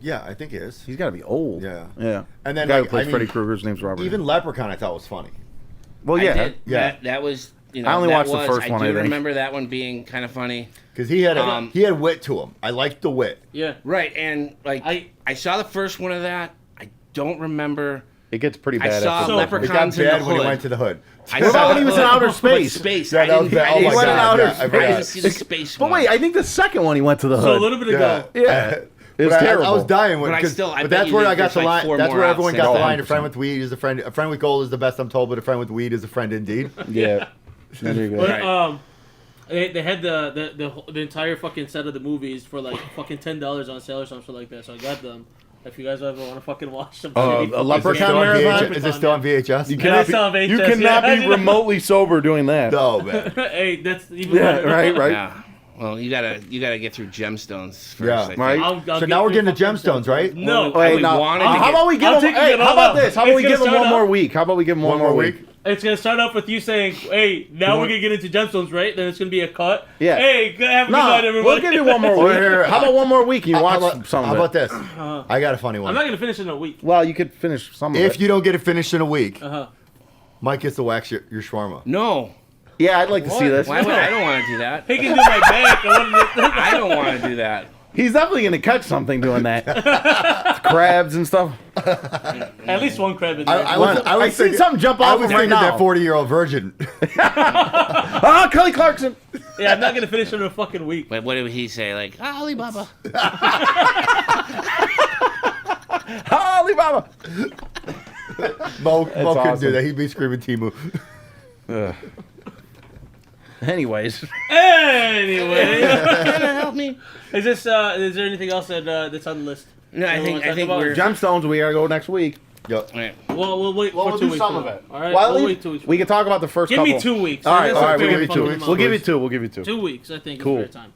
Yeah, I think he is. He's got to be old. Yeah. Yeah. And then the guy like, who plays I mean, Freddy Krueger's name's Robert. Even Englund. Leprechaun I thought was funny. Well, I yeah. did. Yeah. That was. I only that watched the was- first one, I do think. remember that one being kind of funny. Because he had Um, he had wit to him. I liked the wit. Yeah. Right, and like I saw the first one of that. I don't remember. It gets pretty I bad. saw after It got Leprechauns in bad the when he hood. went to the hood. I What saw about when he was in Hood, outer but space? Space. Yeah, I that was didn't, bad. I Oh didn't my He went in God, outer yeah, I space. forgot. I didn't see the space But one. wait, I think the second one he went to the hood. So a little bit ago. Yeah. It was But terrible. I was dying when, But I 'cause- still- I but bet that's you where I there's got the like line. 4 That's more where out everyone since got the then. line. A friend with weed is a friend. A friend with gold is the best I'm told, but a friend with weed is a friend indeed. Yeah. There you go. But Right. they had the entire fucking set of the movies for like fucking $10 on sale or something like that. So I got them. If you guys ever want to fucking watch them, A Is it Leprechaun still on marathon? VHS? Is it still on VHS? You It cannot is on be, you VHS, cannot yeah. be remotely sober doing that. No, man. hey, that's even Yeah, better. right. Yeah. Well, you gotta get through gemstones first. Yeah. I think. Right. I'll So get now we're through getting to fucking gemstones, right? No, Well, Wait, we no. wanted to How get- about we give I'm him? taking Hey, it how all about out. this? How It's about we gonna give him start one more out- week? How about we give him one more week? It's gonna start off with you saying, "Hey, now we're gonna get into gemstones, right?" Then it's gonna be a cut. Yeah. Hey, have a good No, night, everybody. we'll give you one more Well, week. here, How about one more week? And you watch some How of about it. this? I got a funny I'm one. not gonna finish in a week. Well, you could finish some of it. If you don't get it finished in a week, Uh huh. Mike gets to wax your shawarma. No. Yeah, I'd like to see What? this. Why would, I don't want to do that. He can do my back. I don't want to do that. He's definitely gonna catch something doing that. Crabs and stuff. At least one crab in there. I seen something jump I off was him right thinking now. that 40-year-old virgin. Ah, Kelly Clarkson. Yeah, I'm not gonna finish in a fucking week. But what did he say? Like, Alibaba. Alibaba. Mo couldn't awesome. do that. He'd be screaming Timu. Anyways, Anyway, Help me. is this? Is there anything else that's on the list? No, I You think wanna talk we're. about? gemstones. We gotta go next week. Yep. Right. Well, we'll wait Well, for we'll 2 do weeks. some from of now. it. All right, Well, we'll wait 2 weeks. we can talk about the first Give couple. me 2 weeks. All right, That's all a right. We'll fair give you fucking 2 amount. weeks. We'll give you 2. We'll give you 2. 2 weeks, I think, Cool. is fair time.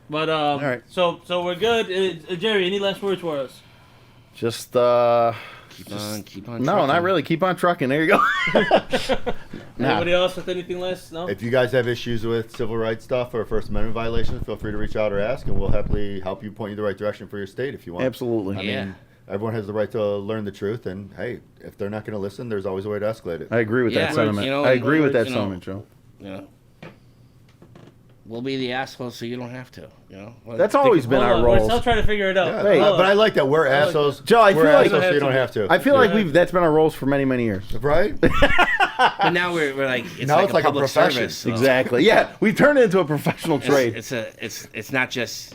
But right. so we're good. Jerry, any last words for us? Just Keep on. no, trucking. not really. Keep on trucking. There you go. Nah. Anybody else with anything less? No. If you guys have issues with civil rights stuff or First Amendment violations, feel free to reach out or ask, and we'll happily help you point you the right direction for your state if you want. Absolutely. I Yeah. mean, everyone has the right to learn the truth, and hey, if they're not going to listen, there's always a way to escalate it. I agree with Yeah, that sentiment. you know, I agree with that you know, sentiment, Joe. You know, we'll be the assholes so you don't have to. You know. Well, That's always been Hold our on, we're roles. still trying to figure it out. Yeah, Hey. but I like that. We're like assholes. Joe, I we're feel like- assholes so you don't have to. I feel like Yeah. that's been our roles for many, many years. Right? But now we're like it's Now like it's a like a public profession. service. so Exactly. Yeah, we turned it into a professional trade. It's not just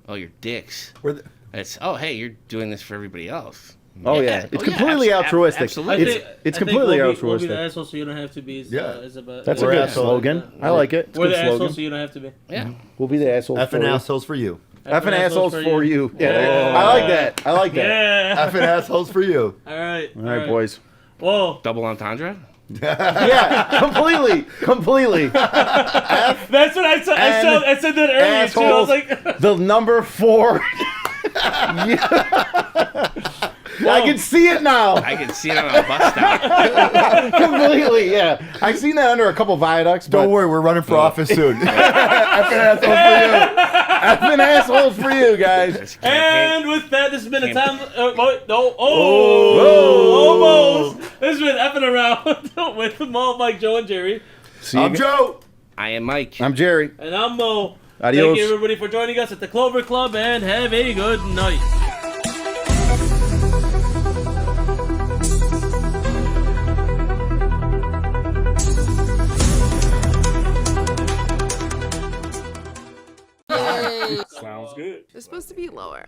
oh, you're dicks. We're the- It's hey, you're doing this for everybody else. Oh yeah, it's completely abs- altruistic. absolutely. It's completely we'll altruistic. be the asshole so you don't have to be. Yeah. Is about, That's We're a good assholes. slogan. I like it. It's a We're the good assholes slogan. so you don't have to be. Yeah. We'll be the assholes for effing you. assholes for you. Effing assholes for you. Yeah, Yeah. I like that. I like that. Yeah. Effing assholes for you. All right. All right, boys. Whoa. Double entendre. Yeah, completely. That's what I said. I said that earlier too. I was assholes. like, The number 4. I can see it now. I can see it on a bus stop. Completely, yeah. I've seen that under a couple viaducts. Don't but worry, we're running for office soon. Effing assholes for you guys. This campaign- And with that, this has been a time. Whoa. Almost. This has been Effing Around with Mo, Mike, Joe, and Jerry. See you I'm Joe. I am Mike. I'm Jerry. And I'm Mo. Adios. Thank you, everybody, for joining us at the Clover Club, and have a good night. Yay. Sounds good. They're supposed to be lower.